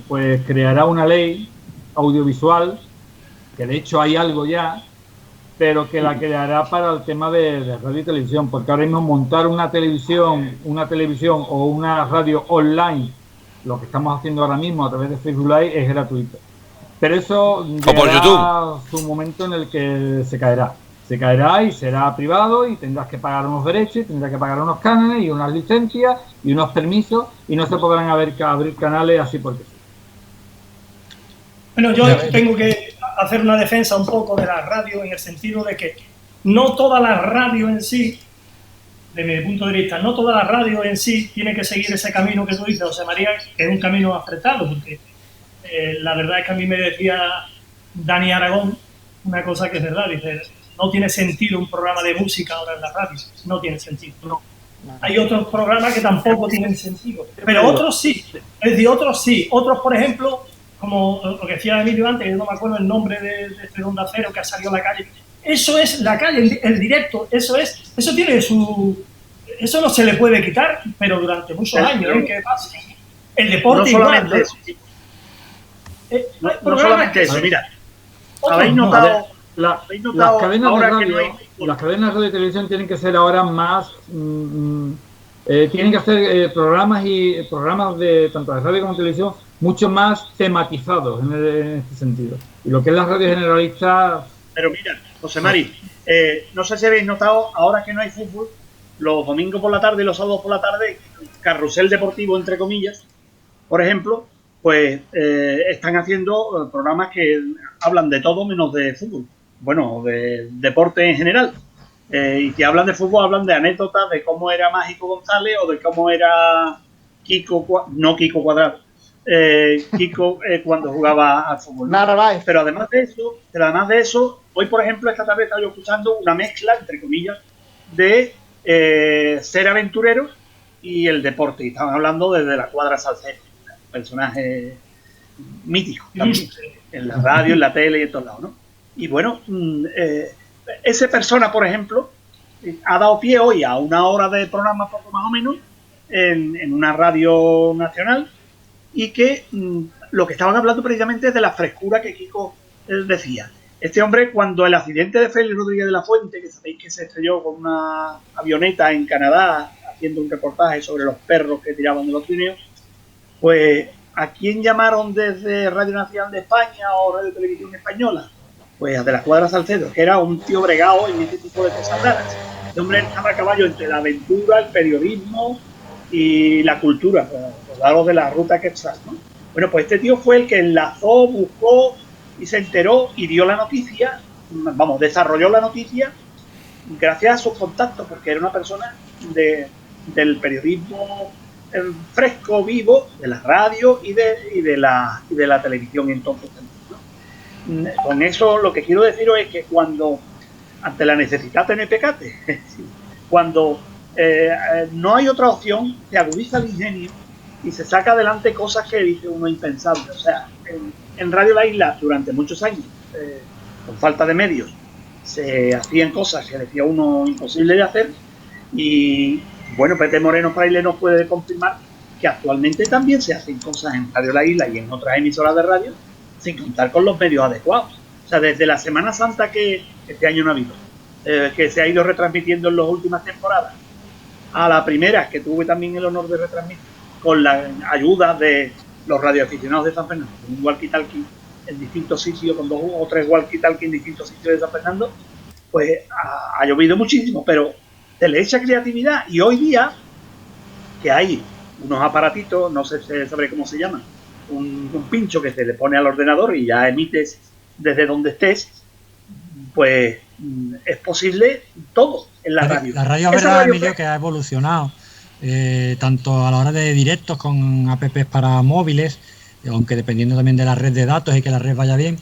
pues creará una ley audiovisual, que de hecho hay algo ya, pero que la creará para el tema de radio y televisión, porque ahora mismo montar una televisión o una radio online, lo que estamos haciendo ahora mismo a través de Facebook Live, es gratuito. Pero eso llegará su momento en el que se caerá y será privado y tendrás que pagar unos derechos y tendrás que pagar unos cánones y unas licencias y unos permisos y no se podrán abrir canales así porque sí. Bueno, yo tengo que hacer una defensa un poco de la radio en el sentido de que no toda la radio en sí, de mi punto de vista, no toda la radio en sí tiene que seguir ese camino que tú dices, José María, que es un camino afretado, porque la verdad es que a mí me decía Dani Aragón una cosa que es verdad, dice, no tiene sentido un programa de música ahora en la radio, no tiene sentido, no. Hay otros programas que tampoco tienen sentido, pero otros sí, es decir, otros sí, otros por ejemplo como lo que decía Emilio antes, yo no me acuerdo el nombre de este Onda Cero que ha salido a la calle. Eso es la calle, el directo, eso tiene su... Eso no se le puede quitar, pero durante muchos años, ¿qué pasa? El deporte no solamente igual, eso. No solamente eso, mira. ¿Habéis No, notado? las cadenas de radio, las cadenas de radio y televisión tienen que ser ahora más... tienen que hacer programas de tanto de radio como de televisión mucho más tematizados en este sentido. Y lo que es la radio generalista... Pero mira, José Mari, no sé si habéis notado, ahora que no hay fútbol, los domingos por la tarde y los sábados por la tarde, carrusel deportivo, entre comillas, por ejemplo, pues están haciendo programas que hablan de todo menos de fútbol. Bueno, de deporte en general. Y que hablan de fútbol, hablan de anécdotas, de cómo era Mágico González o de cómo era Kiko Cuadrado. Kiko cuando jugaba al fútbol, ¿no? Pero además de eso, hoy por ejemplo esta tarde estaba yo escuchando una mezcla, entre comillas, de ser aventurero y el deporte. Y estaban hablando desde la Cuadra Salcedo, un personaje mítico también, en la radio, en la tele y en todos lados, ¿no? Y bueno, esa persona, por ejemplo, ha dado pie hoy a una hora de programa, poco más o menos, en una radio nacional, y que lo que estaban hablando precisamente es de la frescura que Kiko decía. Este hombre, cuando el accidente de Félix Rodríguez de la Fuente, que sabéis que se estrelló con una avioneta en Canadá haciendo un reportaje sobre los perros que tiraban de los trineos, pues ¿a quién llamaron desde Radio Nacional de España o Radio Televisión Española? Pues a de la Cuadra Salcedo, que era un tío bregado en este tipo de cosas raras. Este hombre estaba a caballo entre la aventura, el periodismo y la cultura, a lo largo de la ruta que estás, ¿no? Bueno, pues este tío fue el que enlazó, buscó y se enteró y dio la noticia, desarrolló la noticia gracias a sus contactos, porque era una persona del periodismo fresco, vivo, de la radio y de la televisión entonces también, ¿no? Con eso lo que quiero deciros es que cuando, ante la necesidad de pecate, cuando no hay otra opción, se agudiza el ingenio y se saca adelante cosas que dice uno impensable. O sea, en Radio La Isla durante muchos años, con falta de medios, se hacían cosas que decía uno imposible de hacer, y bueno, Pepe Moreno Fraile nos puede confirmar que actualmente también se hacen cosas en Radio La Isla y en otras emisoras de radio sin contar con los medios adecuados. O sea, desde la Semana Santa, que este año no ha habido, que se ha ido retransmitiendo en las últimas temporadas, a la primera, que tuve también el honor de retransmitir, con la ayuda de los radioaficionados de San Fernando, con un walkie-talkie en distintos sitios, con 2 o 3 walkie-talkie en distintos sitios de San Fernando, pues ha llovido muchísimo, pero se le echa creatividad. Y hoy día, que hay unos aparatitos, no sé si sabré cómo se llaman, un pincho que se le pone al ordenador y ya emites desde donde estés, pues es posible todo en la radio. La radio es verdad, Emilio, que ha evolucionado, tanto a la hora de directos con apps para móviles, aunque dependiendo también de la red de datos y que la red vaya bien,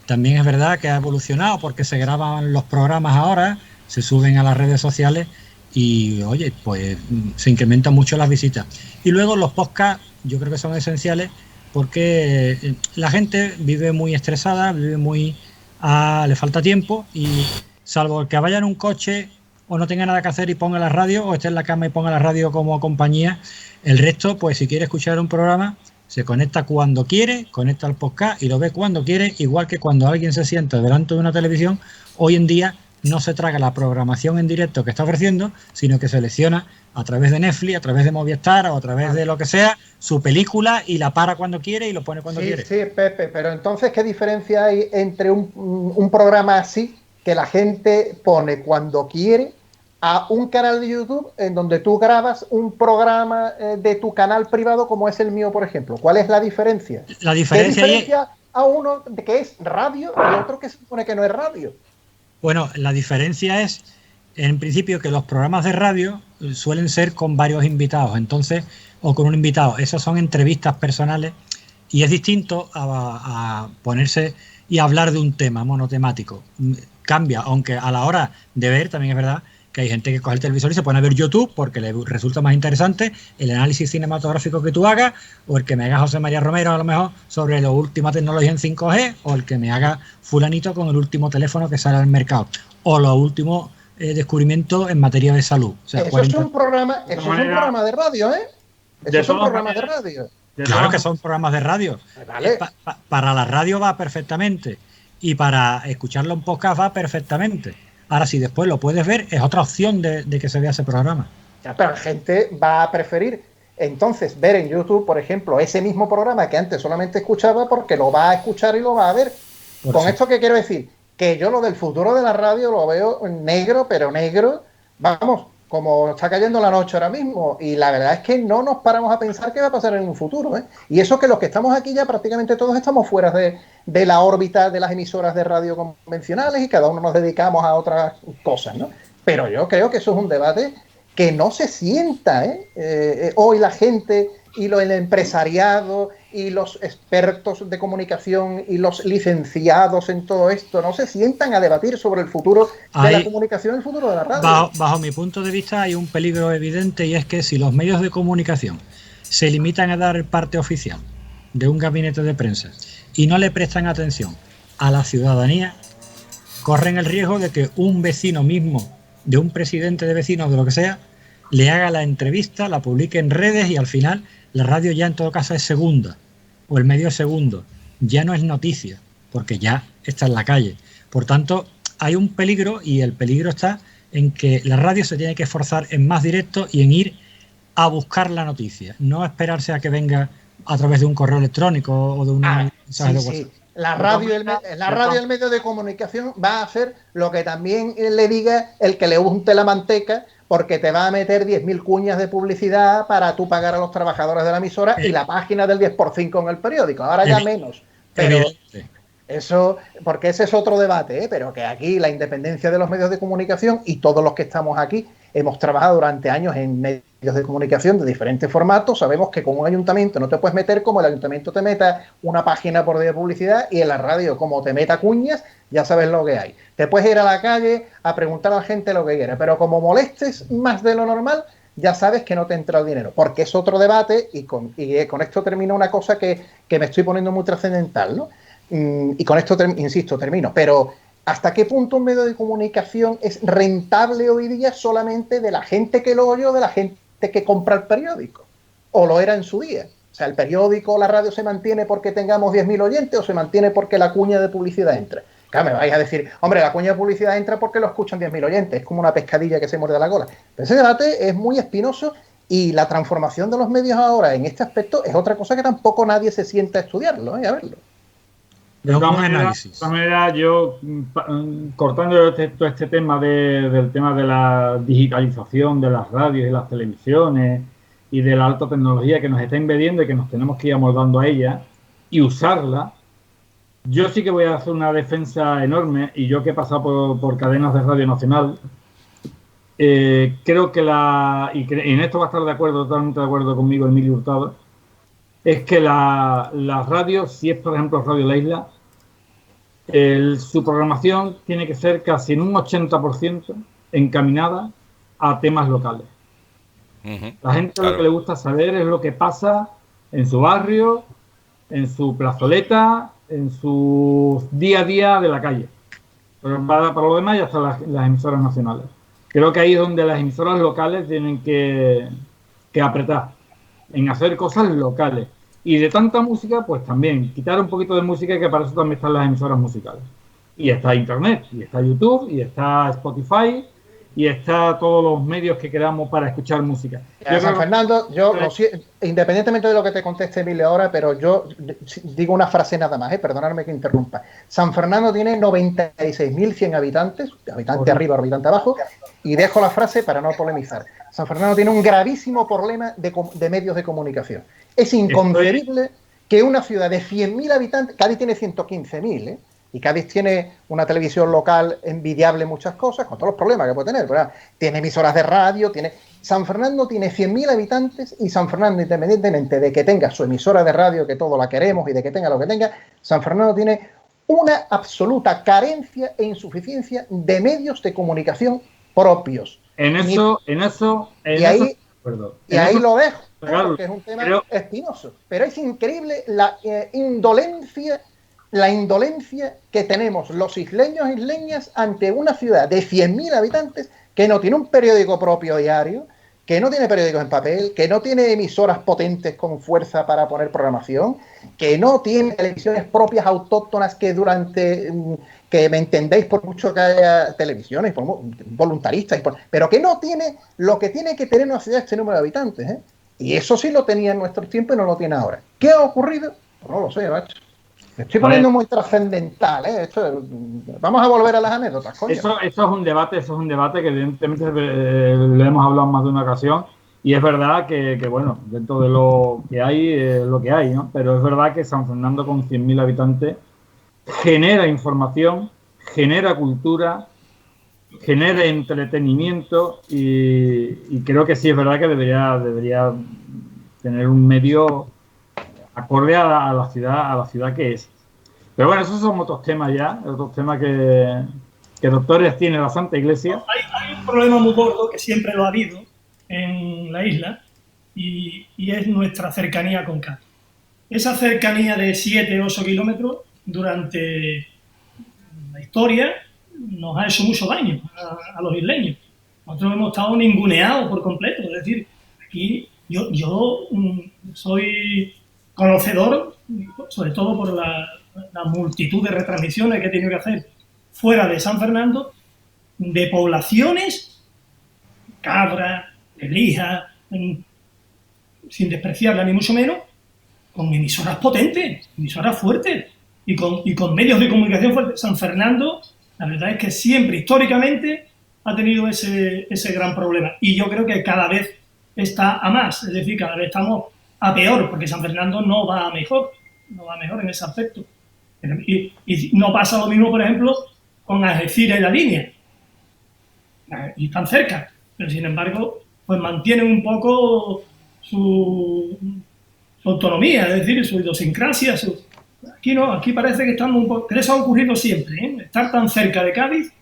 también es verdad que ha evolucionado porque se graban los programas ahora, se suben a las redes sociales y, oye, pues se incrementan mucho las visitas. Y luego los podcasts yo creo que son esenciales porque la gente vive muy estresada, vive muy... le falta tiempo y salvo el que vaya en un coche o no tenga nada que hacer y ponga la radio, o esté en la cama y ponga la radio como compañía, el resto, pues si quiere escuchar un programa, se conecta cuando quiere, conecta al podcast y lo ve cuando quiere, igual que cuando alguien se sienta delante de una televisión. Hoy en día no se traga la programación en directo que está ofreciendo, sino que selecciona a través de Netflix, a través de Movistar o a través de lo que sea, su película y la para cuando quiere y lo pone cuando quiere. Sí, Pepe, pero entonces, ¿qué diferencia hay entre un programa así, que la gente pone cuando quiere, a un canal de YouTube en donde tú grabas un programa de tu canal privado como es el mío, por ejemplo? ¿Cuál es la diferencia? La diferencia a uno que es radio y otro que se supone que no es radio. Bueno, la diferencia es, en principio, que los programas de radio suelen ser con varios invitados, entonces, o con un invitado. Esas son entrevistas personales y es distinto a ponerse y hablar de un tema monotemático. Cambia, aunque a la hora de ver también es verdad que hay gente que coge el televisor y se pone a ver YouTube porque le resulta más interesante el análisis cinematográfico que tú hagas, o el que me haga José María Romero a lo mejor sobre la última tecnología en 5G, o el que me haga fulanito con el último teléfono que sale al mercado, o los últimos descubrimientos en materia de salud. O sea, eso es un programa de radio, ¿eh? Eso son programas de radio. Claro que son programas de radio. Vale. Para la radio va perfectamente, y para escucharlo en podcast va perfectamente. Ahora, si después lo puedes ver, es otra opción de que se vea ese programa. Ya, pero la gente va a preferir entonces ver en YouTube, por ejemplo, ese mismo programa que antes solamente escuchaba, porque lo va a escuchar y lo va a ver. Con esto, ¿qué quiero decir? Que yo lo del futuro de la radio lo veo negro, pero negro, vamos, como está cayendo la noche ahora mismo. Y la verdad es que no nos paramos a pensar qué va a pasar en un futuro, ¿eh? Y eso que los que estamos aquí ya prácticamente todos estamos fuera de la órbita de las emisoras de radio convencionales y cada uno nos dedicamos a otras cosas, ¿no? Pero yo creo que eso es un debate que no se sienta, hoy la gente y el empresariado y los expertos de comunicación y los licenciados en todo esto no se sientan a debatir sobre el futuro de la comunicación, el futuro de la radio. Bajo mi punto de vista hay un peligro evidente, y es que si los medios de comunicación se limitan a dar parte oficial de un gabinete de prensa y no le prestan atención a la ciudadanía, corren el riesgo de que un vecino mismo, de un presidente de vecinos, de lo que sea, le haga la entrevista, la publique en redes, y al final la radio ya en todo caso es segunda, o el medio es segundo, ya no es noticia, porque ya está en la calle. Por tanto, hay un peligro, y el peligro está en que la radio se tiene que esforzar en más directo y en ir a buscar la noticia, no esperarse a que venga a través de un correo electrónico o de una mensaje de WhatsApp. Sí. La radio y el medio de comunicación va a hacer lo que también le diga el que le unte la manteca, porque te va a meter 10.000 cuñas de publicidad para tú pagar a los trabajadores de la emisora y la página del 10x5 en el periódico. Ahora ya menos. Pero eso, porque ese es otro debate, pero que aquí la independencia de los medios de comunicación, y todos los que estamos aquí hemos trabajado durante años en medios de comunicación de diferentes formatos, sabemos que con un ayuntamiento no te puedes meter como el ayuntamiento te meta una página por día de publicidad, y en la radio como te meta cuñas, ya sabes lo que hay. Te puedes ir a la calle a preguntar a la gente lo que quiera, pero como molestes más de lo normal, ya sabes que no te entra el dinero, porque es otro debate, y con esto termino una cosa que me estoy poniendo muy trascendental, ¿no? Y con esto, insisto, termino, pero ¿hasta qué punto un medio de comunicación es rentable hoy día solamente de la gente que lo oye o de la gente que compra el periódico? ¿O lo era en su día? O sea, ¿el periódico o la radio se mantiene porque tengamos 10.000 oyentes o se mantiene porque la cuña de publicidad entra? Claro, me vais a decir, hombre, la cuña de publicidad entra porque lo escuchan 10.000 oyentes, es como una pescadilla que se muerde la cola. Pero ese debate es muy espinoso, y la transformación de los medios ahora en este aspecto es otra cosa que tampoco nadie se sienta a estudiarlo, a verlo. De todas maneras, yo, cortando todo este tema del tema de la digitalización de las radios y las televisiones y de la alta tecnología que nos está invadiendo y que nos tenemos que ir amoldando a ella y usarla, yo sí que voy a hacer una defensa enorme, y yo que he pasado por cadenas de Radio Nacional, creo que y en esto va a estar totalmente de acuerdo conmigo Emilio Hurtado, es que la radio, si es por ejemplo Radio La Isla, su programación tiene que ser casi en un 80% encaminada a temas locales. La gente lo que le gusta saber es lo que pasa en su barrio, en su plazoleta, en su día a día de la calle. Pero para lo demás ya están las emisoras nacionales. Creo que ahí es donde las emisoras locales tienen que apretar en hacer cosas locales. Y de tanta música, pues también quitar un poquito de música, que para eso también están las emisoras musicales. Y está Internet, y está YouTube, y está Spotify, y está todos los medios que queramos para escuchar música. San Fernando, independientemente de lo que te conteste Emilio ahora, pero yo digo una frase nada más, perdonadme que interrumpa. San Fernando tiene 96.100 habitantes, habitante arriba, habitante abajo, y dejo la frase para no polemizar. San Fernando tiene un gravísimo problema de medios de comunicación. Es inconcebible que una ciudad de 100.000 habitantes, Cádiz tiene 115.000, y Cádiz tiene una televisión local envidiable en muchas cosas, con todos los problemas que puede tener, pero tiene emisoras de radio, San Fernando tiene 100.000 habitantes, y San Fernando, independientemente de que tenga su emisora de radio, que todos la queremos, y de que tenga lo que tenga, San Fernando tiene una absoluta carencia e insuficiencia de medios de comunicación propios. En eso, y ahí lo dejo, porque es un tema espinoso. Pero es increíble la indolencia que tenemos los isleños e isleñas ante una ciudad de 100.000 habitantes que no tiene un periódico propio diario, que no tiene periódicos en papel, que no tiene emisoras potentes con fuerza para poner programación, que no tiene televisiones propias autóctonas que que me entendéis, por mucho que haya televisiones voluntaristas, pero que no tiene lo que tiene que tener una ciudad de este número de habitantes, ¿eh? Y eso sí lo tenía en nuestros tiempos y no lo tiene ahora. ¿Qué ha ocurrido? No lo sé, macho. Me estoy poniendo muy trascendental, ¿eh? Vamos a volver a las anécdotas, coño. Eso es un debate que evidentemente le hemos hablado más de una ocasión, y es verdad que bueno, dentro de lo que hay, ¿no? Pero es verdad que San Fernando con 100.000 habitantes genera información, genera cultura, genera entretenimiento, y creo que sí es verdad que debería tener un medio acorde a la ciudad que es. Pero bueno, esos son otros temas que doctores tiene la Santa Iglesia. Hay un problema muy gordo que siempre lo ha habido en la isla, y es nuestra cercanía con Cádiz. Esa cercanía de 7-8 kilómetros durante la historia nos ha hecho mucho daño a los isleños. Nosotros hemos estado ninguneados por completo. Es decir, aquí yo soy conocedor, sobre todo por la multitud de retransmisiones que he tenido que hacer fuera de San Fernando, de poblaciones, Cabra, Lebrija, sin despreciarla ni mucho menos, con emisoras potentes, emisoras fuertes y con medios de comunicación fuertes. San Fernando, la verdad es que siempre, históricamente, ha tenido ese gran problema, y yo creo que cada vez está a más, es decir, cada vez estamos a peor, porque San Fernando no va mejor en ese aspecto. Y no pasa lo mismo, por ejemplo, con Algeciras y La Línea, y están cerca, pero sin embargo, pues mantienen un poco su autonomía, es decir, su idiosincrasia. Aquí no, aquí parece que estamos un poco. Pero eso ha ocurrido siempre, ¿eh? Estar tan cerca de Cádiz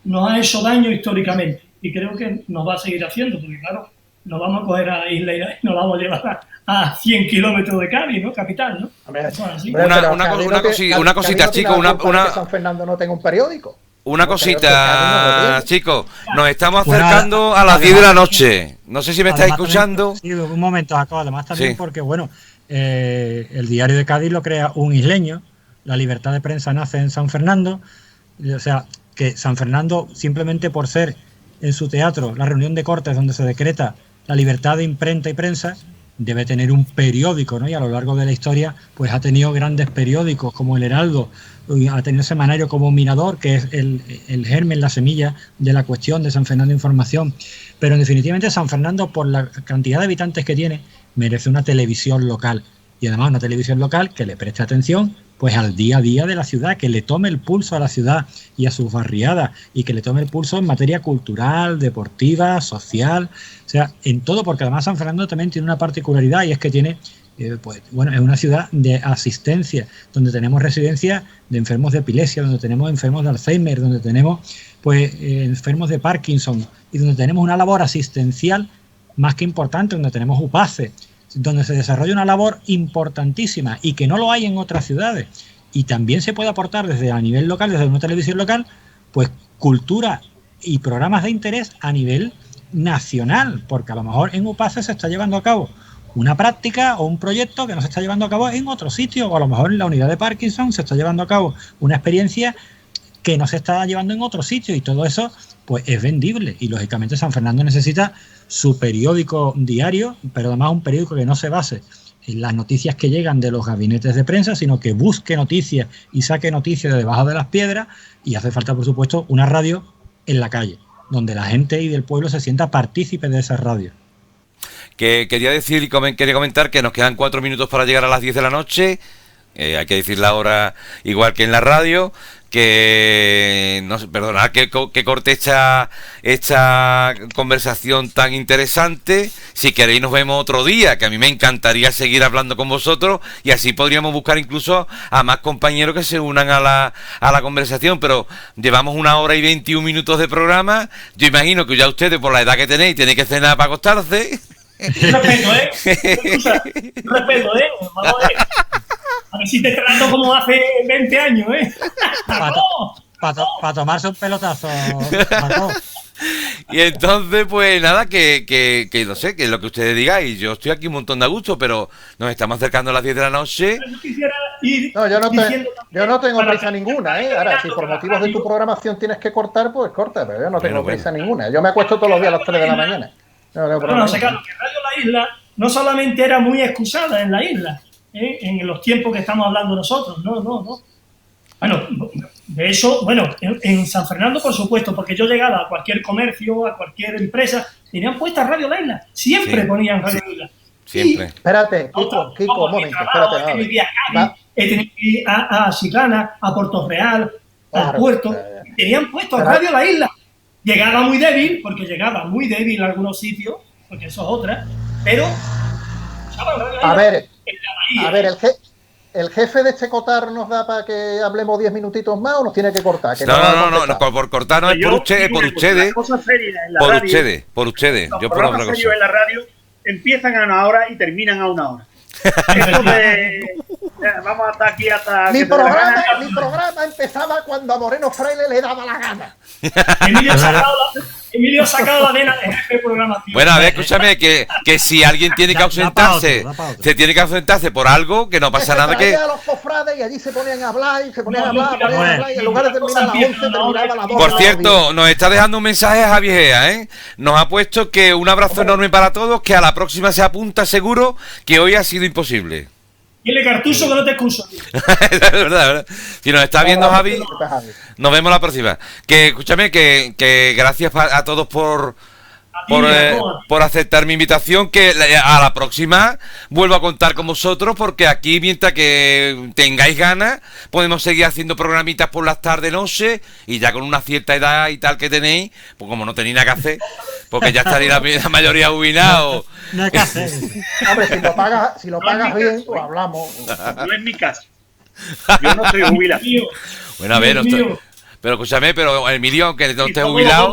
nos ha hecho daño históricamente, y creo que nos va a seguir haciendo, porque claro, nos vamos a coger a la isla y nos vamos a llevar a 100 kilómetros de Cádiz, ¿no? Capital, ¿no? Una cosita, chicos. San Fernando no tenga un periódico. Una cosita, chicos. Nos estamos acercando a las 10 de la noche. No sé si me estáis escuchando. Sí, un momento, además también, porque bueno, el diario de Cádiz lo crea un isleño. La libertad de prensa nace en San Fernando. O sea, que San Fernando, simplemente por ser en su teatro la reunión de Cortes donde se decreta la libertad de imprenta y prensa, debe tener un periódico, ¿no? Y a lo largo de la historia pues ha tenido grandes periódicos como El Heraldo, ha tenido semanario como Mirador, que es el germen, la semilla de la cuestión de San Fernando Información. Pero definitivamente San Fernando, por la cantidad de habitantes que tiene, merece una televisión local, y además una televisión local que le preste atención pues al día a día de la ciudad, que le tome el pulso a la ciudad y a sus barriadas, y que le tome el pulso en materia cultural, deportiva, social, o sea, en todo, porque además San Fernando también tiene una particularidad, y es que tiene, pues bueno, es una ciudad de asistencia, donde tenemos residencias de enfermos de epilepsia, donde tenemos enfermos de Alzheimer, donde tenemos pues enfermos de Parkinson, y donde tenemos una labor asistencial más que importante, donde tenemos UPACE, donde se desarrolla una labor importantísima y que no lo hay en otras ciudades. Y también se puede aportar desde a nivel local, desde una televisión local, pues cultura y programas de interés a nivel nacional, porque a lo mejor en UPACE se está llevando a cabo una práctica o un proyecto que no se está llevando a cabo en otro sitio, o a lo mejor en la unidad de Parkinson se está llevando a cabo una experiencia que no se está llevando en otro sitio, y todo eso pues es vendible. Y lógicamente San Fernando necesita su periódico diario, pero además un periódico que no se base en las noticias que llegan de los gabinetes de prensa, sino que busque noticias y saque noticias de debajo de las piedras. Y hace falta, por supuesto, una radio en la calle, donde la gente y del pueblo se sienta partícipe de esa radio. Que quería decir y quería comentar que nos quedan 4 minutos para llegar a las 10 de la noche. Hay que decir la hora igual que en la radio, que no sé, perdonad que corte esta conversación tan interesante. Si queréis nos vemos otro día, que a mí me encantaría seguir hablando con vosotros y así podríamos buscar incluso a más compañeros que se unan a la conversación, pero llevamos 1 hora y 21 minutos de programa. Yo imagino que ya ustedes, por la edad que tenéis cenar para acostarse. Respeto, respeto, vamos a ver. A ver si te trato como hace 20 años, Para tomarse un pelotazo. Y entonces, pues nada, que no sé, que es lo que ustedes digáis. Yo estoy aquí un montón de a gusto, pero nos estamos acercando a las 10 de la noche. Yo quisiera ir No, yo no tengo para prisa ninguna, Ahora, si por motivos de tu programación tienes que cortar, pues corta, pero yo no tengo prisa ninguna. Yo me acuesto todos los días a las 3 de la mañana. Claro, que Radio La Isla no solamente era muy excusada en la isla, en los tiempos que estamos hablando nosotros, no. Bueno, de eso, en San Fernando, por supuesto, porque yo llegaba a cualquier comercio, a cualquier empresa, tenían puesta Radio La Isla, siempre ponían Radio La Isla. Siempre. Espérate, Kiko, un momento, espérate. He tenido que ir a Chiclana, a Puerto Real, al puerto, tenían puesto Radio La Isla. Llegaba muy débil a algunos sitios, porque eso es otra, pero... A ver, ¿el jefe de este Cotar nos da para que hablemos 10 minutitos más o nos tiene que cortar? Que no, por cortar no es por ustedes. Por ustedes. Los programas serios en la radio empiezan a 1 hora y terminan a 1 hora. Entonces, vamos a estar aquí hasta... Mi programa empezaba cuando a Moreno Fraile le daba la gana. Emilio ha sacado la vena de jefe de programación. Bueno, a ver, escúchame, que si alguien tiene que ausentarse, se tiene que ausentarse por algo, que no pasa nada que... a los cofrades y allí se ponían a hablar y en lugar de terminar a las 11, terminaba a las 12. Por cierto, nos está dejando un mensaje a Javier Gea, Nos ha puesto que un abrazo enorme para todos, que a la próxima se apunta seguro, que hoy ha sido imposible. Dile, Cartuso, que no te excuso. Es verdad. Si nos está viendo Javi, nos vemos la próxima. Que escúchame, que gracias a todos por aceptar mi invitación, que a la próxima vuelvo a contar con vosotros, porque aquí, mientras que tengáis ganas, podemos seguir haciendo programitas por las tardes, noche, y ya con una cierta edad y tal que tenéis, pues como no tenéis nada que hacer, porque ya estaréis la mayoría jubilados. No hay que hacer. Hombre, si lo pagas bien, pues hablamos. No es mi caso. Yo no estoy jubilado. Bueno, a ver, pero escúchame, pero Emilio, aunque no esté jubilado...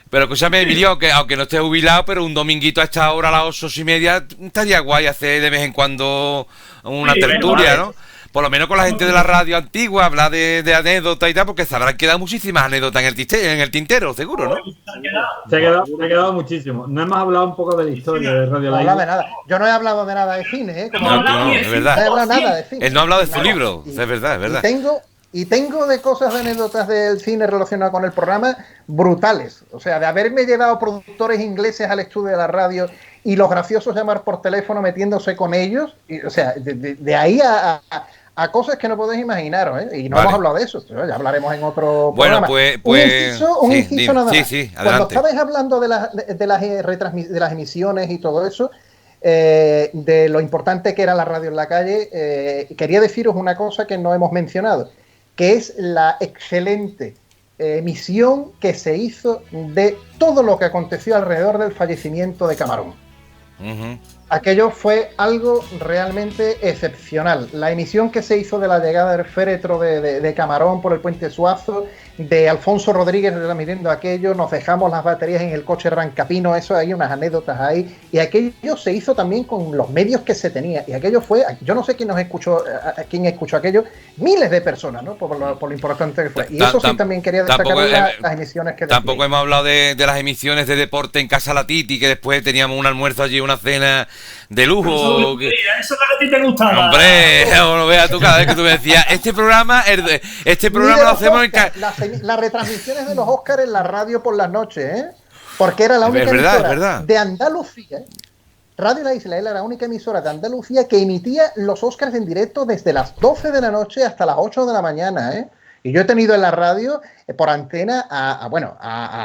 Pero escúchame, Emilio, aunque no esté jubilado, pero un dominguito a esta hora, a las 8:30, estaría guay hacer de vez en cuando una tertulia, ¿no? Por lo menos con la gente de la radio antigua, hablar de anécdotas y tal, porque se habrán quedado muchísimas anécdotas en el tintero, seguro, ¿no? Se ha quedado muchísimo. No hemos hablado un poco de la historia de Radio La Isla. No de nada. Yo no he hablado de nada de cine, No, es verdad. No he hablado nada de cine. Él no ha hablado de su libro, es verdad. Y tengo de cosas, de anécdotas del cine relacionadas con el programa brutales. O sea, de haberme llevado productores ingleses al estudio de la radio y los graciosos llamar por teléfono metiéndose con ellos. O sea, de ahí a cosas que no podéis imaginaros, Y no hemos hablado de eso. Ya hablaremos en otro programa. Un inciso nada más. Sí, cuando estabais hablando de las emisiones y todo eso, de lo importante que era la radio en la calle, quería deciros una cosa que no hemos mencionado, que es la excelente emisión que se hizo de todo lo que aconteció alrededor del fallecimiento de Camarón. Aquello fue algo realmente excepcional. La emisión que se hizo de la llegada del féretro de Camarón por el puente Suazo, de Alfonso Rodríguez transmitiendo aquello, nos dejamos las baterías en el coche Rancapino, eso hay unas anécdotas ahí, y aquello se hizo también con los medios que se tenía, y aquello fue, yo no sé quién escuchó aquello, miles de personas, ¿no? Por lo importante que fue. Y eso sí también quería destacar las emisiones que tampoco hemos hablado de las emisiones de deporte en Casa La Titi, que después teníamos un almuerzo allí, una cena de lujo. Eso es lo que a ti te gustaba. Hombre, no veas tú, cada vez que tú me decías, este programa lo hacemos en las retransmisiones de los Oscars en la radio por las noches, porque era la única emisora de Andalucía. Radio La Isla era la única emisora de Andalucía que emitía los Oscars en directo desde las 12 de la noche hasta las 8 de la mañana, Y yo he tenido en la radio por antena a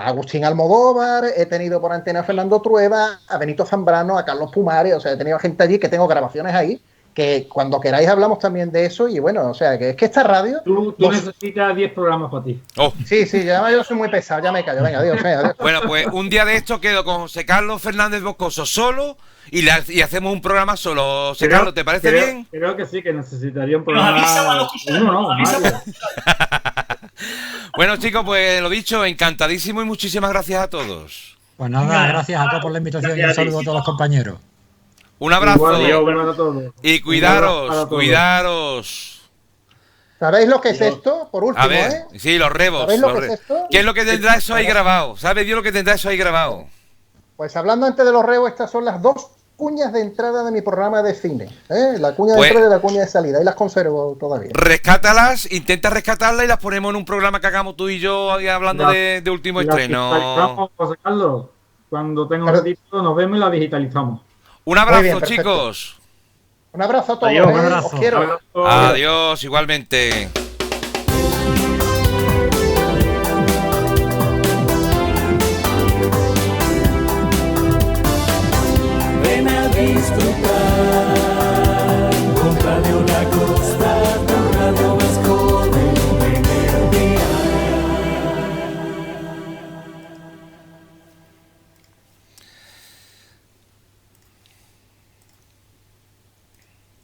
Agustín Almodóvar, he tenido por antena a Fernando Trueba, a Benito Zambrano, a Carlos Pumares, o sea, he tenido gente allí que tengo grabaciones ahí que cuando queráis hablamos también de eso. Y bueno, o sea, que es que esta radio... Tú necesitas 10 programas para ti. Oh. Sí, ya yo soy muy pesado, ya me callo. Venga, adiós. Bueno, pues un día de esto quedo con José Carlos Fernández Boscoso solo y hacemos un programa solo. José Carlos, ¿te parece bien? Creo que sí, que necesitaría un Nos programa. avisa cuando escuchemos. Bueno, chicos, pues lo dicho, encantadísimo y muchísimas gracias a todos. Pues nada, gracias a todos por la invitación y un saludo a todos los compañeros. Un abrazo. Igual, a todos. Y cuidaros. ¿Sabéis lo que es esto? Por último, A ver, sí, los rebos. ¿Sabéis lo que es esto? ¿Qué es lo que tendrá eso ahí grabado? ¿Sabe Dios lo que tendrá eso ahí grabado? Pues hablando antes de los rebos, estas son las 2 cuñas de entrada de mi programa de cine. La cuña Pues, de entrada y la cuña de salida. Ahí las conservo todavía. Rescátalas, intenta rescatarlas y las ponemos en un programa que hagamos tú y yo hablando de último estreno. José Carlos, cuando tenga un ratito nos vemos y la digitalizamos. Un abrazo, bien, perfecto. chicos. Un abrazo a todos. Adiós, un abrazo. Os quiero. Adiós, igualmente.